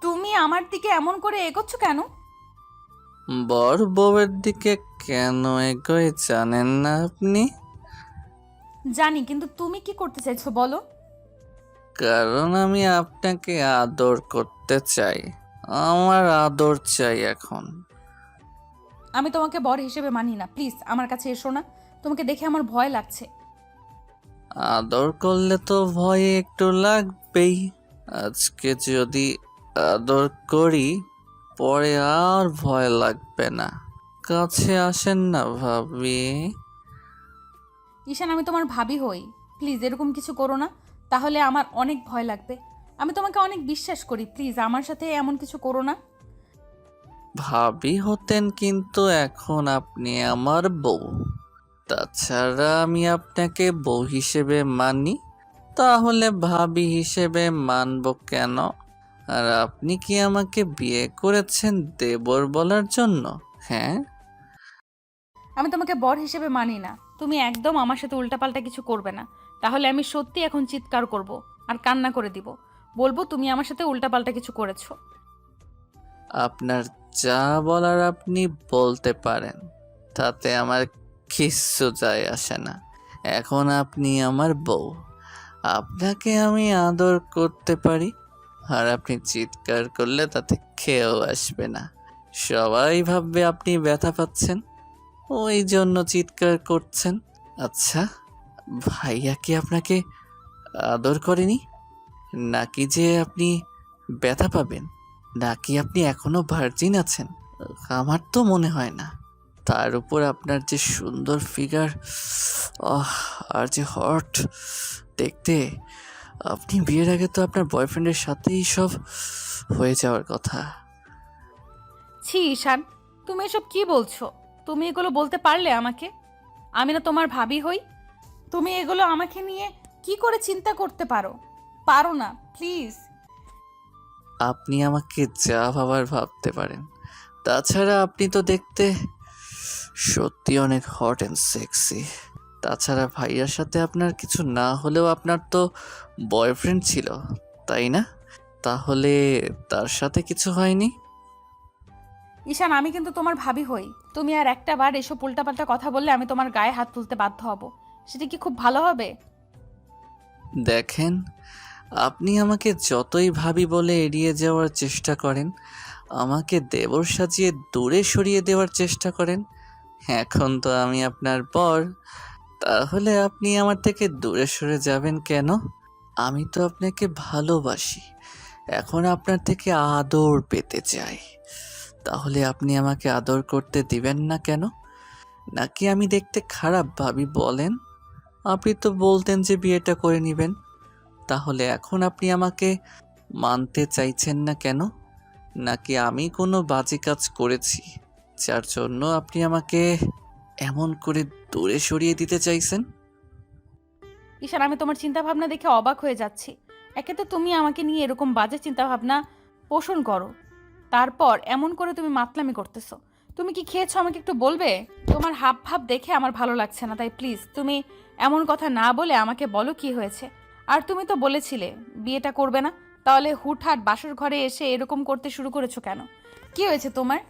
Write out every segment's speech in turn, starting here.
তুমি আমার দিকে এমন করে এগোচ্ছ কেন? বর বউয়ের দিকে কেন এগোয় জানেন না আপনি? জানি, কিন্তু তুমি কি করতে চাইছো বলো। কারণ আমি আপনাকে আদর করতে চাই। আমার আদর চাই এখন। আমি তোমাকে বর হিসেবে মানি না, প্লিজ আমার কাছে এসো না। তোমাকে দেখে আমার ভয় লাগছে। আদর করলে তো ভয় একটু লাগবেই। আজকে যদি আদর করি, পরে আর ভয় লাগবে না। কাছে আসেন না ভাবি। ঈশান, আমি তোমার ভাবি হই, প্লিজ এরকম কিছু করো না, তাহলে আমার অনেক ভয় লাগবে। আমি তোমাকে অনেক বিশ্বাস করি, প্লিজ আমার সাথে এমন কিছু করো না। ভাবি হতেন কিন্তু এখন আপনি আমার বউ। তাছাড়া আমি আপনাকে বউ হিসেবে মানি, তাহলে ভাবি হিসেবে মানব কেন? আর আপনি কি আমাকে বিয়ে করেছেন দেবর বলার জন্য? হ্যাঁ। আমি তোমাকে বর হিসেবে মানি না। তুমি একদম আমার সাথে উল্টাপাল্টা কিছু করবে না, তাহলে আমি সত্যি এখন চিৎকার করব আর কান্না করে দিব। বলবো তুমি আমার সাথে উল্টাপাল্টা কিছু করেছো। আপনার যা বলার আপনি বলতে পারেন, তাতে আমার কিচ্ছু যায় আসে না। এখন আপনি আমার বউ, আপনাকে আমি আদর করতে পারি। আর আপনি চিৎকার করলে তাতে খেয়েও আসবে না। সবাই ভাববে আপনি ব্যথা পাচ্ছেন, ওই জন্য চিৎকার করছেন। আচ্ছা, ভাইয়া কি আপনাকে আদর করেনি? নাকি যে আপনি ব্যথা পাবেন? নাকি আপনি এখনো ভার্জিন আছেন? আমার তো মনে হয় না। তার উপর আপনার যে সুন্দর ফিগার, আহ, আর যে হট দেখতে, আপনি বিয়ের আগে তো আপনার বয়ফ্রেন্ডের সাথেই সব হয়ে যাওয়ার কথা। ছি ঈশান, তুমি এসব কি বলছো? তুমি এগুলো বলতে পারলে আমাকে? আমি না তোমার ভাবি হই? তুমি এগুলো আমাকে নিয়ে কি করে চিন্তা করতে পারো? পারো না, প্লিজ। আপনি আমাকে যা ভাবার ভাবতে পারেন। তাছাড়া আপনি তো দেখতে সত্যি অনেক হট অ্যান্ড সেক্সি। তাছাড়া ভাইয়ার সাথে আপনার কিছু না হলেও আপনার তো বয়ফ্রেন্ড ছিল, তাই না? তাহলে তার সাথে কিছু হয়নি? ঈশান, আমি কিন্তু তোমার ভাবি হই। তুমি আর একটা বার এসব উল্টাপাল্টা কথা বললে আমি তোমার গায়ে হাত তুলতে বাধ্য হব। সেটা কি খুব ভালো হবে? দেখেন, আপনি আমাকে যতই ভাবি বলে এড়িয়ে যাওয়ার চেষ্টা করেন, আমাকে দেবর সাজিয়ে দূরে সরিয়ে দেওয়ার চেষ্টা করেন, এখন তো আমি আপনার পর। তাহলে আপনি আমার থেকে দূরে সরে যাবেন কেন? আমি তো আপনাকে ভালোবাসি, এখন আপনার থেকে আদর পেতে চাই। তাহলে আপনি আমাকে আদর করতে দিবেন না কেন? নাকি আমি দেখতে খারাপ ভাবি বলেন? আপনি তো বলতেন যে বিয়েটা করে নেবেন। তাহলে এখন আপনি আমাকে মানতে চাইছেন না কেন? নাকি আমি কোনো বাজে কাজ করেছি যার জন্য আপনি আমাকে এমন করে দূরে সরিয়ে দিতে চাইছেন? ঈশান, আমি তোমার চিন্তা ভাবনা দেখে অবাক হয়ে যাচ্ছি। একে তো তুমি আমাকে নিয়ে এরকম বাজে চিন্তা ভাবনা পোষণ করো, তারপর এমন করে তুমি মাতলামি করতেছো। তুমি কি খেয়েছো আমাকে একটু বলবে? তোমার হাব ভাব দেখে আমার ভালো লাগছে না, তাই প্লিজ তুমি এমন কথা না বলে আমাকে বলো কি হয়েছে। আর তুমি তো বলেছিলে বিয়েটা করবে না, তাহলে হুটহাট বাসর ঘরে এসে এরকম করতে শুরু করেছো কেন? কি হয়েছে তোমার?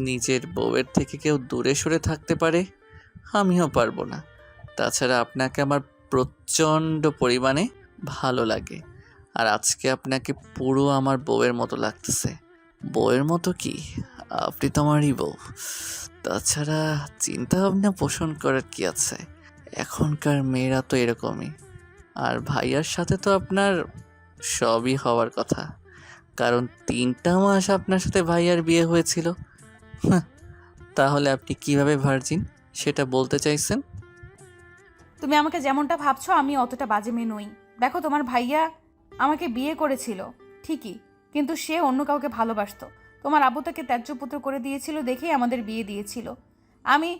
নিজের বউয়ের থেকে কেউ দূরে সরে থাকতে পারে, আমিও পারবো না। তাছাড়া আপনাকে আমার প্রচণ্ড পরিমাণে ভালো লাগে। আর আজকে আপনাকে পুরো আমার বউয়ের মতো লাগতেছে। বউয়ের মতো কি, আপনি তো আমারই বউ। তাছাড়া চিন্তা ভাবনা পোষণ করার কি আছে, এখনকার মেয়েরা তো এরকমই। আর ভাইয়ার সাথে তো আপনার সবই হওয়ার কথা, কারণ 3টা মাস আপনার সাথে ভাইয়ার বিয়ে হয়েছিল। হাহ, তাহলে আপনি কিভাবে ভার্জিন সেটা বলতে চাইছেন? তুমি আমাকে যেমনটা ভাবছো আমি অতটা বাজে মেয়ে নই। দেখো, তোমার ভাইয়া আমাকে বিয়ে করেছিল ঠিকই, কিন্তু সে অন্য কাউকে ভালোবাসতো। তোমার আব্বু তাকে ত্যায্য পুত্র করে দিয়েছিল দেখেই আমাদের বিয়ে দিয়েছিল। আমি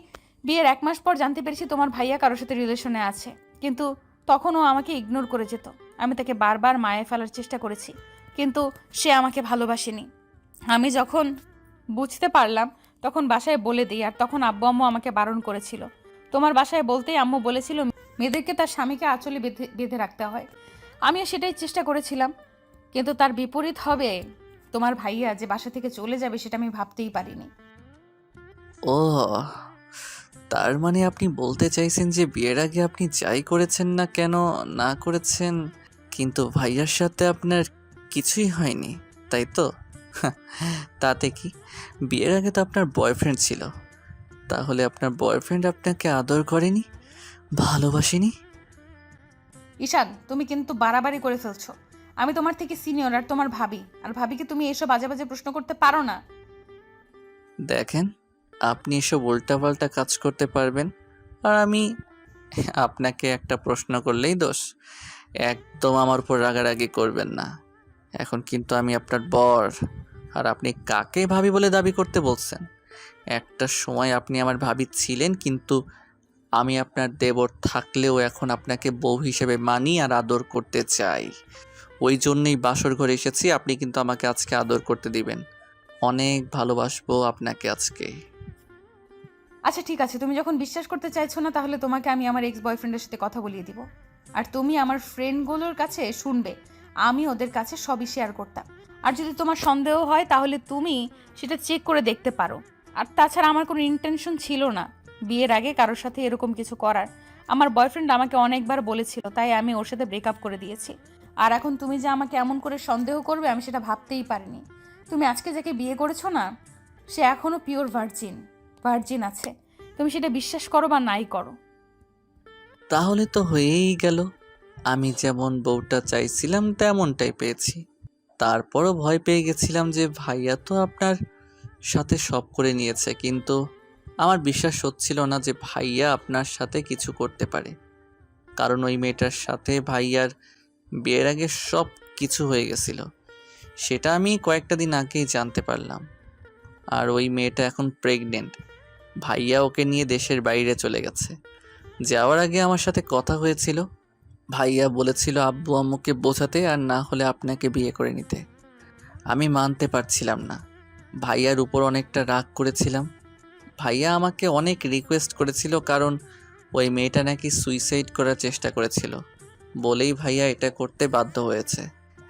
বিয়ের 1 মাস পর জানতে পেরেছি তোমার ভাইয়া কারোর সাথে রিলেশনে আছে, কিন্তু তখনও আমাকে ইগনোর করে যেত। আমি তাকে বারবার মায়ে ফেলার চেষ্টা করেছি, কিন্তু সে আমাকে ভালোবাসেনি। আমি যখন বুঝতে পারলাম তখন বাসায় বলে দিই, আর তখন আব্বু আম্মু আমাকে বারণ করেছিল। তোমার বাসায় বলতেই আম্মু বলেছিল মেয়েদেরকে তার স্বামীকে আঁচলে বেঁধে বেঁধে রাখতে হয়। আমিও সেটাই চেষ্টা করেছিলাম, কিন্তু তার বিপরীত হবে তোমার ভাইয়া যে বাসা থেকে চলে যাবে, সেটা আমি ভাবতেই পারিনি। ও, তার মানে আপনি বলতে চাইছেন যে বিয়ের আগে আপনি যাই করেছেন না কেন, না করেছেন, কিন্তু ভাইয়ার সাথে আপনার কিছুই হয়নি, তাই তো? তাতে কি, বিয়ের আগে তো আপনার বয়ফ্রেন্ড ছিল, তাহলে আপনার বয়ফ্রেন্ড আপনাকে আদর করেনি, ভালোবাসেনি? ঈশান, তুমি কিন্তু বাড়াবাড়ি করে ফেলছো। আমি তোমার থেকে সিনিয়র আর তোমার ভাবি, আর ভাবিকে তুমি এসব বাজে বাজে প্রশ্ন করতে পারো না। দেখেন, আপনি এসব উল্টাপাল্টা কাজ করতে পারবেন, আর আমি আপনাকে একটা প্রশ্ন করলেই দোষ। একদম আমার উপর রাগারাগি করবেন না। এখন কিন্তু আমি আপনার বর, আর আপনি কাকে ভাবি বলে দাবি করতে বলছেন? একটা সময় আপনি আমার ভাবি ছিলেন, কিন্তু আমি আপনার দেবর থাকলেও এখন আপনাকে বউ হিসেবে মানি আর আদর করতে চাই। ওই জন্যই বাসর ঘরে এসেছি, আপনি কিন্তু আমাকে আজকে আদর করতে দিবেন। অনেক ভালোবাসবো আপনাকে আজকে। আচ্ছা ঠিক আছে, তুমি যখন বিশ্বাস করতে চাইছো না, তাহলে তোমাকে আমি আমার এক্স বয়ফ্রেন্ডের সাথে কথা বলিয়ে দিব। আর তুমি আমার ফ্রেন্ডগুলোর কাছে শুনবে, আমি ওদের কাছে সবই শেয়ার করতাম। আর যদি তোমার সন্দেহ হয়, তাহলে তুমি সেটা চেক করে দেখতে পারো। আর তাছাড়া আমার কোনো ইন্টেনশন ছিল না বিয়ের আগে কারোর সাথে এরকম কিছু করার। আমার বয়ফ্রেন্ড আমাকে অনেকবার বলেছিল, তাই আমি ওর সাথে ব্রেকআপ করে দিয়েছি। আর এখন তুমি যে আমাকে এমন করে সন্দেহ করবে, আমি সেটা ভাবতেই পারিনি। তুমি আজকে যাকে বিয়ে করেছো না, সে এখনো পিওর ভার্জিন, ভার্জিন আছে। তুমি সেটা বিশ্বাস করো বা নাই করো। তাহলে তো হয়েই গেল। আমি যেমন বউটা চাইছিলাম তেমনটাই পেয়েছি। তারপরও ভয় পেয়ে গেছিলাম যে ভাইয়া তো আপনার সাথে সব করে নিয়েছে, কিন্তু আমার বিশ্বাস হচ্ছিল না যে ভাইয়া আপনার সাথে কিছু করতে পারে। কারণ ওই মেয়েটার সাথে ভাইয়ার বিয়ের আগে সব কিছু হয়ে গেছিল, সেটা আমি কয়েকটা দিন আগেই জানতে পারলাম। আর ওই মেয়েটা এখন প্রেগনেন্ট। ভাইয়া ওকে নিয়ে দেশের বাইরে চলে গেছে। যাওয়ার আগে আমার সাথে কথা হয়েছিল, ভাইয়া বলেছিল আব্বু আম্মুকে বোঝাতে, আর না হলে আপনাকে বিয়ে করে নিতে। আমি মানতে পারছিলাম না, ভাইয়ার উপর অনেকটা রাগ করেছিলাম। ভাইয়া আমাকে অনেক রিকোয়েস্ট করেছিল, কারণ ওই মেয়েটা নাকি সুইসাইড করার চেষ্টা করেছিল, বলেই ভাইয়া এটা করতে বাধ্য হয়েছে।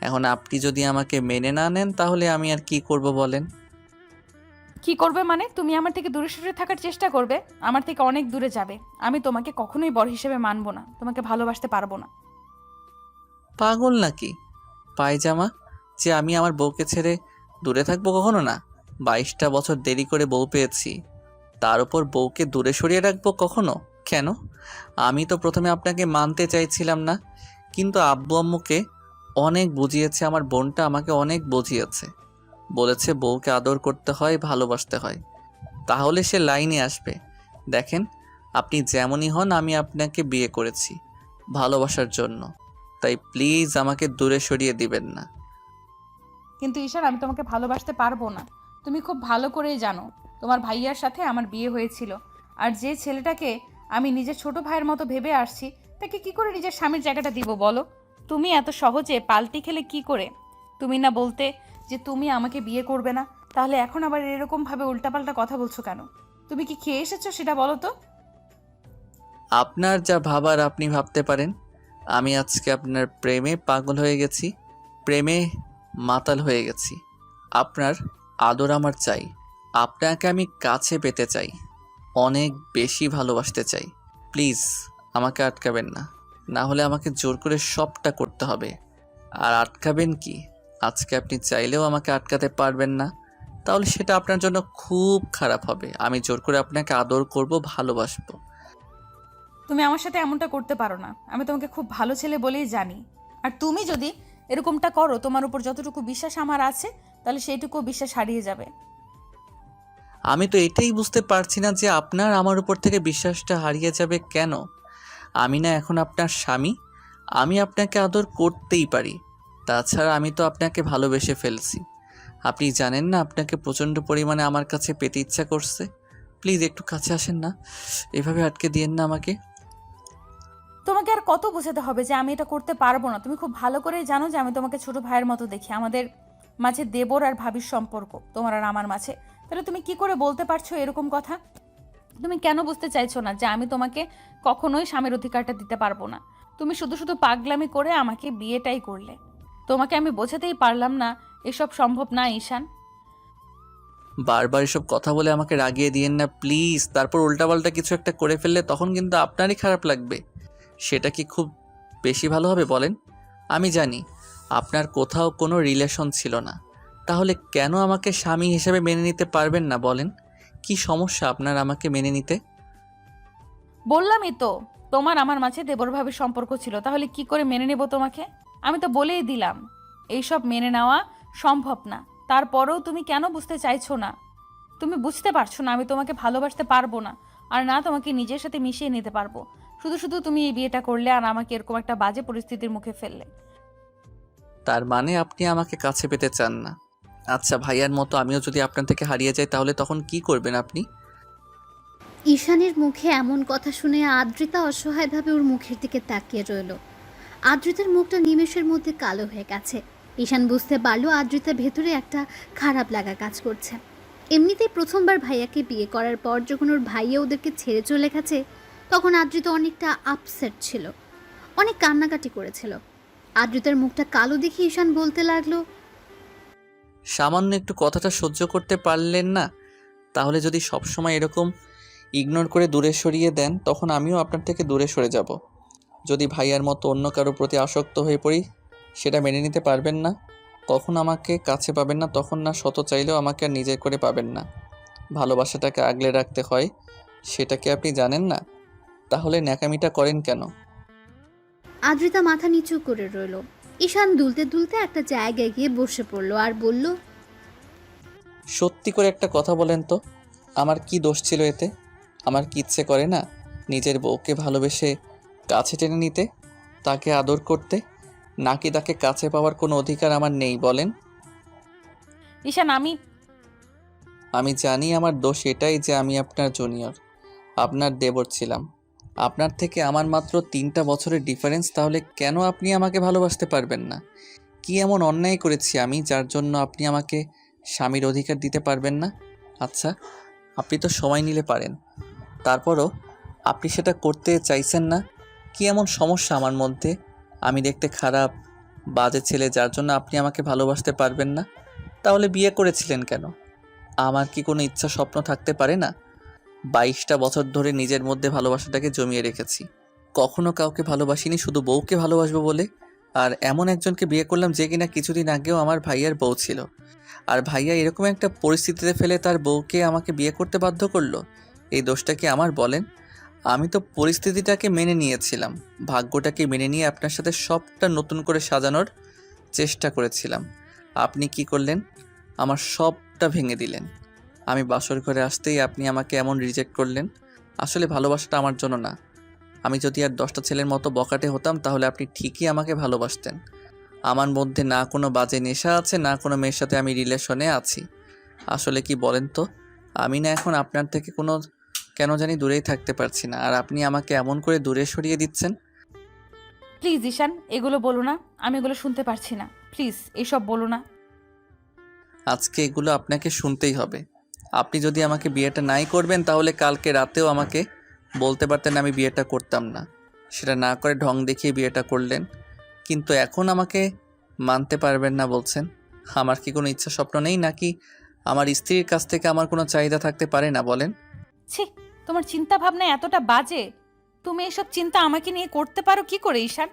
এখন আপনি যদি আমাকে মেনে না নেন, তাহলে আমি আর কি করব বলেন? কি করবে মানে? তুমি আমার থেকে দূরে সরে থাকার চেষ্টা করবে, আমার থেকে অনেক দূরে যাবে। আমি তোমাকে কখনোই বর হিসেবে মানবো না, তোমাকে ভালোবাসতে পারবো না। পাগল নাকি পায়জামা, যে আমি আমার বউকে ছেড়ে দূরে থাকবো? কখনো না। 22টা বছর দেরি করে বউ পেয়েছি, তার উপর বউকে দূরে সরিয়ে রাখবো কখনো? কেন? আমি তো প্রথমে আপনাকে মানতে চাইছিলাম না, কিন্তু আব্বু আম্মুকে অনেক বুঝিয়েছে, আমার বোনটা আমাকে অনেক বুঝিয়েছে। বলেছে বউকে আদর করতে হয়, ভালোবাসতে হয়, তাহলে সে লাইনে আসবে। দেখেন, আপনি যেমনই হন, আমি আপনাকে বিয়ে করেছি ভালোবাসার জন্য, তাই প্লিজ আমাকে দূরে সরিয়ে দিবেন না। কিন্তু ঈশান, আমি তোমাকে ভালোবাসতে পারবো না। তুমি খুব ভালো করেই জানো তোমার ভাইয়ার সাথে আমার বিয়ে হয়েছিল। আর যে ছেলেটাকে আমি নিজের ছোট ভাইয়ের মতো ভেবে আসছি, তাকে কি করে নিজের স্বামীর জায়গাটা দিব বলো? তুমি এত সহজে পাল্টি খেলে কি করে? তুমি না বলতে যে তুমি আমাকে বিয়ে করবে না, তাহলে এখন আবার এরকমভাবে উল্টাপাল্টা কথা বলছো কেন? তুমি কি খেয়ে এসেছো সেটা বলো তো। আপনার যা ভাবার আপনি ভাবতে পারেন। আমি আজকে আপনার প্রেমে পাগল হয়ে গেছি, প্রেমে মাতাল হয়ে গেছি। আপনার আদর আমার চাই, আপনাকে আমি কাছে পেতে চাই, অনেক বেশি ভালোবাসতে চাই। প্লিজ আমাকে আটকাবেন না, না হলে আমাকে জোর করে সবটা করতে হবে। আর আটকাবেন কি, আজকে আপনি চাইলেও আমাকে আটকাতে পারবেন না, তাহলে সেটা আপনার জন্য খুব খারাপ হবে। আমি জোর করে আপনাকে আদর করব, ভালোবাসবো। তুমি আমার সাথে এমনটা করতে পারো না, আমি তোমাকে খুব ভালো ছেলে বলেই জানি। আর তুমি যদি এরকমটা করো, তোমার উপর যতটুকু বিশ্বাস আমার আছে, তাহলে সেইটুকু বিশ্বাস হারিয়ে যাবে। আমি তো এটাই বুঝতে পারছি না যে আপনার আমার উপর থেকে বিশ্বাসটা হারিয়ে যাবে কেন? আমি না এখন আপনার স্বামী, আমি আপনাকে আদর করতেই পারি। তাছাড়া আমি তো আপনাকে ভালোবেসে ফেলছি। আপনি জানেন না, আপনাকে প্রচণ্ড পরিমাণে আমার কাছে পেতে ইচ্ছা করছে। প্লিজ একটু কাছে আসেন না, এভাবে আটকে দিয়েন না আমাকে। তোমাকে আর কত বোঝাতে হবে যে আমি এটা করতে পারবো না? তুমি খুব ভালো করেই জানো যে আমি তোমাকে ছোট ভাইয়ের মতো দেখি। আমাদের মাঝে দেবর আর ভাবির সম্পর্ক, তোমার আর আমার মাঝে। তাহলে তুমি কি করে বলতে পারছো এরকম কথা? তুমি কেন বুঝতে চাইছো না যে আমি তোমাকে কখনোই স্বামীর অধিকারটা দিতে পারবো না? তুমি শুধু শুধু পাগলামি করে আমাকে বিয়েটাই করলে। তোমাকে আমি বোঝাতেই পারলাম না এসব সম্ভব না ঈশান। বারবার এসব কথা বলে আমাকে রাগিয়ে দিয়েন না প্লিজ। তারপর উল্টাপাল্টা কিছু একটা করে ফেললে তখন কিন্তু আপনারই খারাপ লাগবে। সেটা কি খুব বেশি ভালো হবে বলেন? আমি জানি আপনার কোথাও কোনো রিলেশন ছিল না, তাহলে কেন আমাকে স্বামী হিসেবে মেনে নিতে পারবেন না বলেন? কি সমস্যা আপনার আমাকে মেনে নিতে? বললামই তো, তোমার আমার মাঝে দেবরভাবে সম্পর্ক ছিল, তাহলে কি করে মেনে নেব তোমাকে? আমি তো বলেই দিলাম এইসব মেনে নেওয়া সম্ভব না। তারপরেও তুমি কেন বুঝতে চাইছো না? তুমি বুঝতে পারছো না আমি তোমাকে ভালোবাসতে পারবো না, আর না তোমাকে নিজের সাথে মিশিয়ে নিতে পারবো। শুধু শুধু তুমি এই বিয়েটা করলে আর আমাকে এরকম একটা বাজে পরিস্থিতির মুখে ফেললে। তার মানে আপনি আমাকে কাছে পেতে চান না? আচ্ছা, ভাইয়ার মতো আমিও যদি আপনার থেকে হারিয়ে যাই তাহলে তখন কি করবেন আপনি? ঈশানের মুখে এমন কথা শুনে আদ্রিতা অসহায়ভাবে ওর মুখের দিকে তাকিয়ে রইল। আদ্রিতার মুখটা নিমেষের মধ্যে কালো হয়ে গেছে। ঈশান বুঝতে পারল আদ্রিতার ভেতরে একটা খারাপ লাগা কাজ করছে। এমনিতেই প্রথমবার ভাইয়াকে বিয়ে করার পর যখন ওর ভাইয়া ওদেরকে ছেড়ে চলে গেছে, তখন আদ্রিতা অনেকটা আপসেট ছিল, অনেক কান্নাকাটি করেছিল। আদ্রিতার মুখটা কালো দেখে ঈশান বলতে লাগলো, সামান্য একটু কথাটা সহ্য করতে পারলেন না? তাহলে যদি সবসময় এরকম ইগনোর করে দূরে সরিয়ে দেন তখন আমিও আপনার থেকে দূরে সরে যাব। যদি ভাইয়ার মতো অন্য কারো প্রতি আসক্ত হয়ে পড়ি সেটা মেনে নিতে পারবেন না। কখন আমাকে কাছে পাবেন না, তখন না শত চাইলেও আমাকে আর নিজের করে পাবেন না। ভালোবাসাটাকে আগলে রাখতে হয়, সেটা কি আপনি জানেন না? তাহলে ন্যাকামিটা করেন কেন? আদ্রিতা মাথা নিচু করে রইল। ঈশান দুলতে দুলতে একটা জায়গায় গিয়ে বসে পড়লো আর বলল, সত্যি করে একটা কথা বলেন তো, আমার কি দোষ ছিল এতে? আমার কি ইচ্ছে করে না নিজের বউকে ভালোবেসে কাছে টেনে নিতে, তাকে আদর করতে? নাকি তাকে কাছে পাওয়ার কোনো অধিকার আমার নেই বলেন? ঈশান, আমি জানি আমার দোষ এটাই যে আমি আপনার জুনিয়র, আপনার দেবর ছিলাম। আপনার থেকে আমার মাত্র 3টা বছরের ডিফারেন্স, তাহলে কেন আপনি আমাকে ভালোবাসতে পারবেন না? কি এমন অন্যায় করেছি আমি যার জন্য আপনি আমাকে স্বামীর অধিকার দিতে পারবেন না? আচ্ছা, আপনি তো সময় নিলে পারেন, তারপরও আপনি সেটা করতে চাইছেন না। কি এমন সমস্যা আমার মধ্যে? আমি দেখতে খারাপ, বাজে ছেলে যার জন্য আপনি আমাকে ভালোবাসতে পারবেন না? তাহলে বিয়ে করেছিলেন কেন? আমার কি কোনো ইচ্ছা স্বপ্ন থাকতে পারে না? 22টা বছর ধরে নিজের মধ্যে ভালোবাসাটাকে জমিয়ে রেখেছি। কখনো কাউকে ভালোবাসিনি শুধু বউকে ভালোবাসবো বলে। আর এমন একজনকে বিয়ে করলাম যে কিনা কিছুদিন আগেও আমার ভাইয়ার বউ ছিল। আর ভাইয়া এরকম একটা পরিস্থিতিতে ফেলে তার বউকে আমাকে বিয়ে করতে বাধ্য করলো। এই দোষটা কি আমার বলেন? আমি তো পরিস্থিতিটাকে মেনে নিয়েছিলাম, ভাগ্যটাকে মেনে নিয়ে আপনার সাথে সবটা নতুন করে সাজানোর চেষ্টা করেছিলাম। আপনি কি করলেন? আমার সবটা ভেঙে দিলেন। আমি বাসর ঘরে আসতেই আপনি আমাকে এমন রিজেক্ট করলেন। আসলে ভালোবাসাটা আমার জন্য না। আমি যদি আর 10টা ছেলের মতো বকাটে হতাম তাহলে আপনি ঠিকই আমাকে ভালোবাসতেন। আমার মধ্যে না কোনো বাজে নেশা আছে, না কোনো মেয়ের সাথে আমি রিলেশনে আছি। আসলে কি বলেন তো, আমি না এখন আপনার থেকে কোনো কেন জানি দূরেই থাকতে পারছি না, আর আপনি আমাকে এমন করে দূরে সরিয়ে দিচ্ছেন। প্লিজ ঈশান, এগুলো বলো না, আমি এগুলো শুনতে পারছি না। প্লিজ এসব বলো না। আজকে এগুলো আপনাকে শুনতেই হবে। আপনি যদি আমাকে বিয়েটা নাই করবেন তাহলে কালকে রাতেও আমাকে বলতে পারতেন আমি বিয়েটা করতাম না। সেটা না করে ঢং দেখিয়ে বিয়েটা করলেন। কিন্তু এখন আমাকে মানতে পারবেন না বলছেন। আমার কি কোনো ইচ্ছা স্বপ্ন নেই, নাকি আমার স্ত্রীর কাছ থেকে আমার কোনো চাহিদা থাকতে পারে না বলেন? ছি, তোমার চিন্তা ভাবনা এতটা বাজে। তুমি এসব চিন্তা আমাকে নিয়ে করতে পারো কি করে ঈশান?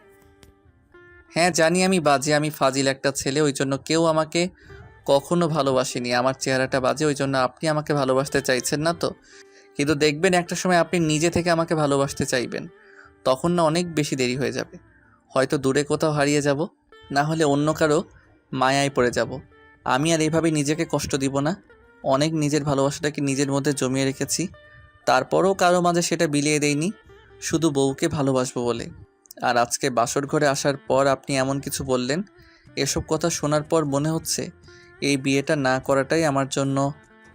হ্যাঁ জানি আমি বাজে, আমি ফাজিল একটা ছেলে, ওই জন্য কেউ আমাকে কখনো ভালোবাসেনি। আমার চেহারাটা বাজে, ওই জন্য আপনি আমাকে ভালোবাসতে চাইছেন না তো। কিন্তু দেখবেন একটা সময় আপনি নিজে থেকে আমাকে ভালোবাসতে চাইবেন, তখন না অনেক বেশি দেরি হয়ে যাবে। হয়তো দূরে কোথাও হারিয়ে যাব, না হলে অন্য কারো মায়ায় পড়ে যাব। আমি আর এইভাবে নিজেকে কষ্ট দিব না। অনেক নিজের ভালোবাসাটাকে নিজের মধ্যে জমিয়ে রেখেছি, তারপরও কারো মাঝে সেটা বিলিয়ে দেইনি, শুধু বউকে ভালোবাসবো বলে। আর আজকে বাসর ঘরে আসার পর আপনি এমন কিছু বললেন, এসব কথা শোনার পর মনে হচ্ছে এই বিয়েটা না করাটাই আমার জন্য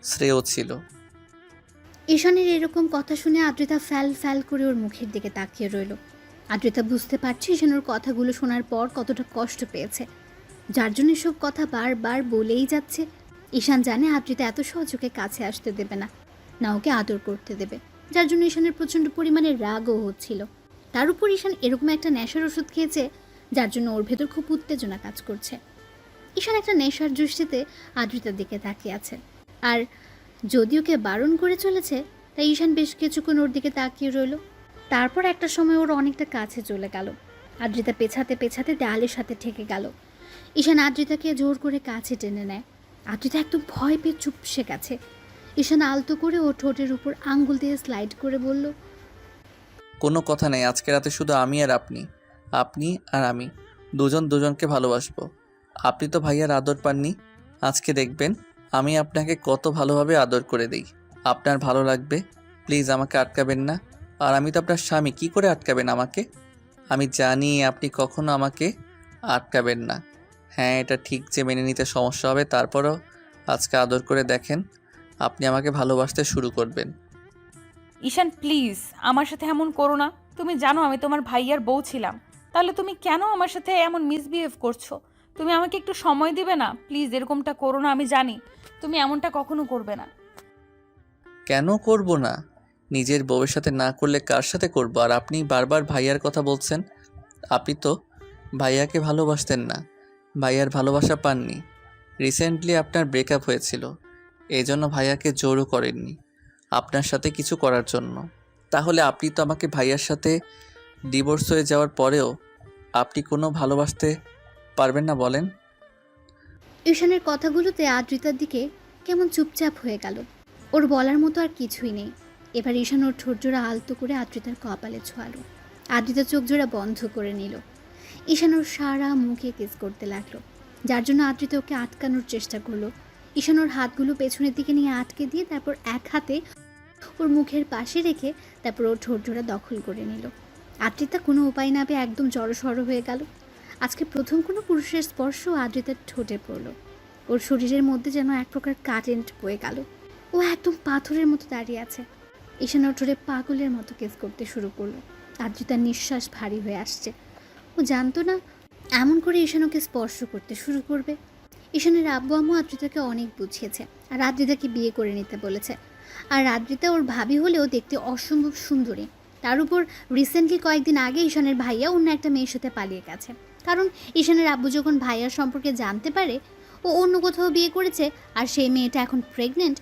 শ্রেয় ছিল। ঈশানের এরকম কথা শুনে আদ্রিতা ফ্যাল ফ্যাল করে ওর মুখের দিকে তাকিয়ে রইল। আদ্রিতা বুঝতে পারছে ঈশান ওর কথাগুলো শোনার পর কতটা কষ্ট পেয়েছে, যার জন্য সব কথা বারবার বলেই যাচ্ছে। ঈশান জানে আদ্রিতা এত সহজে কাছে আসতে দেবে না, না ওকে আদর করতে দেবে, যার জন্য ঈশানের প্রচণ্ড পরিমাণে রাগও হচ্ছিল। তার উপর ঈশান এরকম একটা নেশার ওষুধ খেয়েছে যার জন্য ওর ভেতর খুব উত্তেজনা কাজ করছে। ঈশান একটা নেশার দৃষ্টিতে আদ্রিতার দিকে তাকিয়ে আছে। আর যদি ওকে বারণ করে চলেছে, তাই ঈশান বেশ কিছুক্ষণ ওর দিকে তাকিয়ে রইল। তারপর একটা সময় ওর অনেকটা কাছে চলে গেল। আদ্রিতা পেছাতে পেছাতে দেয়ালের সাথে ঠেকে গেল। ঈশান আদ্রিতাকে জোর করে কাছে টেনে নেয়। আদ্রিতা একদম ভয় পেয়ে চুপসে গেছে। ঈশান আলতো করে ওর ঠোঁটের উপর আঙ্গুল দিয়ে স্লাইড করে বলল, কোনো কথা নেই, আজকে রাতে শুধু আমি আর আপনি, আপনি আর আমি দুজন দুজনকে ভালোবাসবো। আপনি তো ভাইয়ার আদর পাননি, আজকে দেখবেন আমি আপনাকে কত ভালোভাবে আদর করে দিই। আপনার ভালো লাগবে, প্লিজ আমাকে আটকাবেন না। আর আমি তো আপনার স্বামী, কি করে আটকাবেন আমাকে? আমি জানি আপনি কখনো আমাকে আটকাবেন না। হ্যাঁ, এটা ঠিক যে মেনে নিতে সমস্যা হবে, তারপরও আজকে আদর করে দেখেন, আপনি আমাকে ভালোবাসতে শুরু করবেন। ঈশান প্লিজ আমার সাথে এমন করো না। তুমি জানো আমি তোমার ভাইয়ার বউ ছিলাম, তাহলে তুমি কেন আমার সাথে এমন মিসবিহেভ করছো? তুমি আমাকে একটু সময় দিবে না প্লিজ? এরকমটা করো না, আমি জানি তুমি এমনটা কখনো করবে না। কেন করব না? নিজের বউয়ের সাথে না করলে কার সাথে করব? আর আপনি বারবার ভাইয়ার কথা বলছেন। আপনি তো ভাইয়াকে ভালোবাসতেন না, ভাইয়ার ভালোবাসা পাননি। রিসেন্টলি আপনার ব্রেকআপ হয়েছিল, এই জন্য ভাইয়াকে জোরও করেননি আপনার সাথে কিছু করার জন্য। তাহলে আপনি তো আমাকে ভাইয়ার সাথে ডিভোর্স হয়ে যাওয়ার পরেও আপনি কোনো ভালোবাসতে পারবেন না বলেন? ঈশানের কথাগুলোতে আদ্রিতার দিকে কেমন চুপচাপ হয়ে গেল। ওর বলার মতো আর কিছুই নেই। এবার ঈশান ওর ঠোঁটজোড়া আলতো করে আদ্রিতার কপালে ছোঁয়ালো। আদ্রিতা চোখ জোড়া বন্ধ করে নিল। ঈশান ওর সারা মুখে কিস করতে লাগলো, যার জন্য আদ্রিতা ওকে আটকানোর চেষ্টা করলো। ঈশান ওর হাতগুলো পেছনের দিকে নিয়ে আটকে দিয়ে তারপর এক হাতে ওর মুখের পাশে রেখে তারপর ওর ঠোঁটজোড়া দখল করে নিল। আদ্রিতা কোনো উপায় না পেয়ে একদম জড়সড় হয়ে গেল। আজকে প্রথম কোনো পুরুষের স্পর্শ আদ্রিতার ঠোঁটে পড়ল। ওর শরীরের মধ্যে যেন এক প্রকার কারেন্ট বয়ে গেল। ও একদম পাথরের মতো দাঁড়িয়ে আছে। ঈশান ওর ঠোঁটে পাগলের মতো কেস করতে শুরু করলো। আদ্রিতার নিঃশ্বাস ভারী হয়ে আসছে। ও জানতো না এমন করে ঈশান ওকে স্পর্শ করতে শুরু করবে। ঈশানের আব্বু আম্মু আদ্রিতাকে অনেক বুঝিয়েছে আর আদ্রিতাকে বিয়ে করে নিতে বলেছে। আর আদ্রিতা ওর ভাবি হলেও দেখতে অসম্ভব সুন্দরী। তার উপর রিসেন্টলি কয়েকদিন আগে ঈশানের ভাইয়া অন্য একটা মেয়ের সাথে পালিয়ে গেছে। কারণ ঈশানের আব্বু যখন ভাইয়ার সম্পর্কে জানতে পারে ও অন্য কোথাও বিয়ে করেছে আর সেই মেয়েটা এখন প্রেগনেন্ট,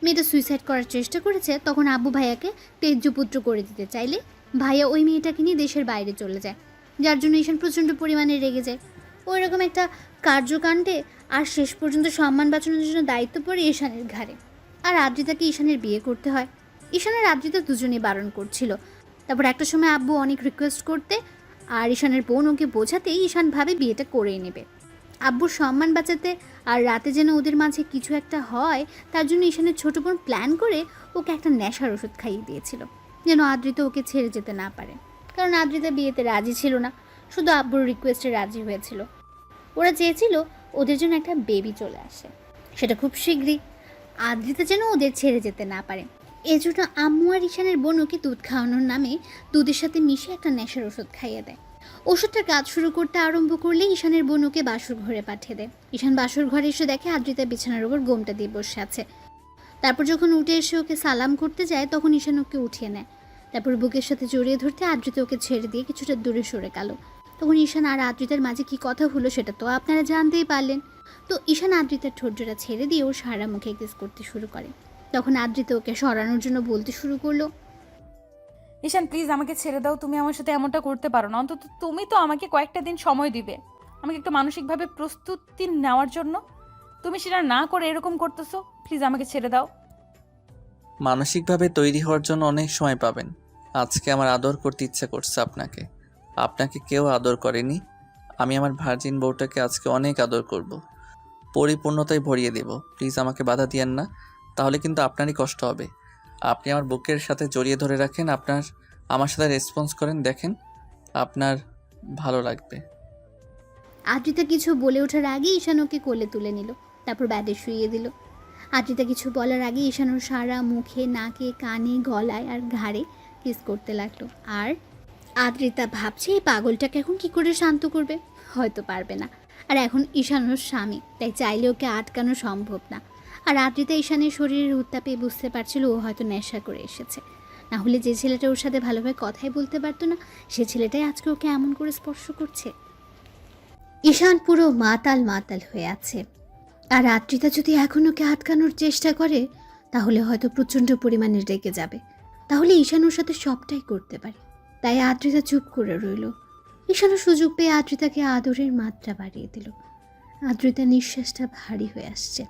মেয়েটা সুইসাইড করার চেষ্টা করেছে, তখন আব্বু ভাইয়াকে তেজ্যপুত্র করে দিতে চাইলে ভাইয়া ওই মেয়েটাকে নিয়ে দেশের বাইরে চলে যায়, যার জন্য ঈশান প্রচণ্ড পরিমাণে রেগে যায়। ওই রকম একটা কার্যকাণ্ডে আর শেষ পর্যন্ত সম্মান বাঁচানোর জন্য দায়িত্ব পড়ে ঈশানের ঘাড়ে। আর আদ্রিতাকে ঈশানের বিয়ে করতে হয়। ঈশানের আদ্রিতা দুজনেই বারণ করছিল। তারপর একটা সময় আব্বু অনেক রিকোয়েস্ট করতে আর ঈশানের বোন ওকে বোঝাতেই ঈশান ভাবে বিয়েটা করেই নেবে। আব্বুর সম্মান বাঁচাতে আর রাতে যেন ওদের মাঝে কিছু একটা হয় তার জন্য ঈশানের ছোটো বোন প্ল্যান করে ওকে একটা নেশার ওষুধ খাইয়ে দিয়েছিল, যেন আদ্রিতা ওকে ছেড়ে যেতে না পারে। কারণ আদ্রিতা বিয়েতে রাজি ছিল না, শুধু আব্বুর রিকোয়েস্টে রাজি হয়েছিল। ওরা চেয়েছিল ওদের জন্য একটা বেবি চলে আসে, সেটা খুব শীঘ্রই। আদ্রিতা যেন ওদের ছেড়ে যেতে না পারে, এজন্য আম্মু আর ঈশানের বোন ওকে দুধ খাওয়ানোর নামে দুধের সাথে মিশে একটা নেশার ওষুধ খাইয়ে দেয়। ওষুধটার কাজ শুরু করতে আরম্ভ করলে ঈশানের বোন ওকে বাসর ঘরে পাঠিয়ে দেয়। ঈশান বাসর ঘরে এসে দেখে আদ্রিতা বিছানার উপর গোমটা দিয়ে বসে আছে। তারপর যখন উঠে এসে ওকে সালাম করতে যায় তখন ঈশান ওকে উঠিয়ে নেয়। তারপর বুকের সাথে জড়িয়ে ধরতে আদ্রিতা ওকে ছেড়ে দিয়ে কিছুটা দূরে সরে গেল। তখন ঈশান আর আদ্রিতার মাঝে কি কথা হলো সেটা তো আপনারা জানতেই পারলেন। তো ঈশান আদ্রিতার ঠোঁটজোড়া ছেড়ে দিয়ে ওর সারা মুখে কিস করতে শুরু করে। তখন আদ্রিতা ওকে সরানোর জন্য বলতে শুরু করলো, ঈশান প্লিজ আমাকে ছেড়ে দাও, তুমি আমার সাথে এমনটা করতে পারো না। অন্তত তুমি তো আমাকে কয়েকটা দিন সময় দিবে আমাকে একটু মানসিকভাবে প্রস্তুতি নেওয়ার জন্য। তুমি সেটা না করে এরকম করতেছো, প্লিজ আমাকে ছেড়ে দাও। মানসিকভাবে তৈরি হওয়ার জন্য অনেক সময় পাবেন। আজকে আমার আদর করতে ইচ্ছা করছে আপনাকে। আপনাকে কেউ আদর করেনি। আমি আমার ভার্জিন বউটাকে আজকে অনেক আদর করব, পরিপূর্ণতায় ভরিয়ে দেব। প্লিজ আমাকে বাধা দিয়েন না, তাহলে কিন্তু আপনারই কষ্ট হবে। আপনি আমার বুকের সাথে জড়িয়ে ধরে রাখেন, আমার সাথে রেসপন্স করেন, দেখেন আপনার ভালো লাগবে। আদ্রিতা কিছু বলে ওঠার আগে ঈশান ওকে কোলে তুলে নিল, তারপর ব্যাডে শুইয়ে দিল। আদ্রিতা কিছু বলার আগে ঈশান ওর সারা মুখে, নাকে, কানে, গলায় আর ঘাড়ে কিস করতে লাগলো। আর আদ্রিতা ভাবছে এই পাগলটাকে এখন কি করে শান্ত করবে, হয়তো পারবে না। আর এখন ঈশান ওর স্বামী, তাই চাইলে ওকে আটকানো সম্ভব না। আর আদ্রিতা ঈশানের শরীরের উত্তাপে বুঝতে পারছিল ও হয়তো নেশা করে এসেছে। না হলে যে ছেলেটা ওর সাথে ভালোভাবে কথাই বলতে পারতো না, সে ছেলেটাই আজকে ওকে এমন করে স্পর্শ করছে। ঈশান পুরো মাতাল মাতাল হয়ে আছে। আর আদ্রিতা যদি এখন ওকে আটকানোর চেষ্টা করে তাহলে হয়তো প্রচণ্ড পরিমাণে রেগে যাবে। তাহলে ঈশান ওর সাথে সবটাই করতে পারে। তাই আদ্রিতা চুপ করে রইল। ঈশানও সুযোগ পেয়ে আদ্রিতাকে আদরের মাত্রা বাড়িয়ে দিল। আদ্রিতার নিঃশ্বাসটা ভারী হয়ে আসছে।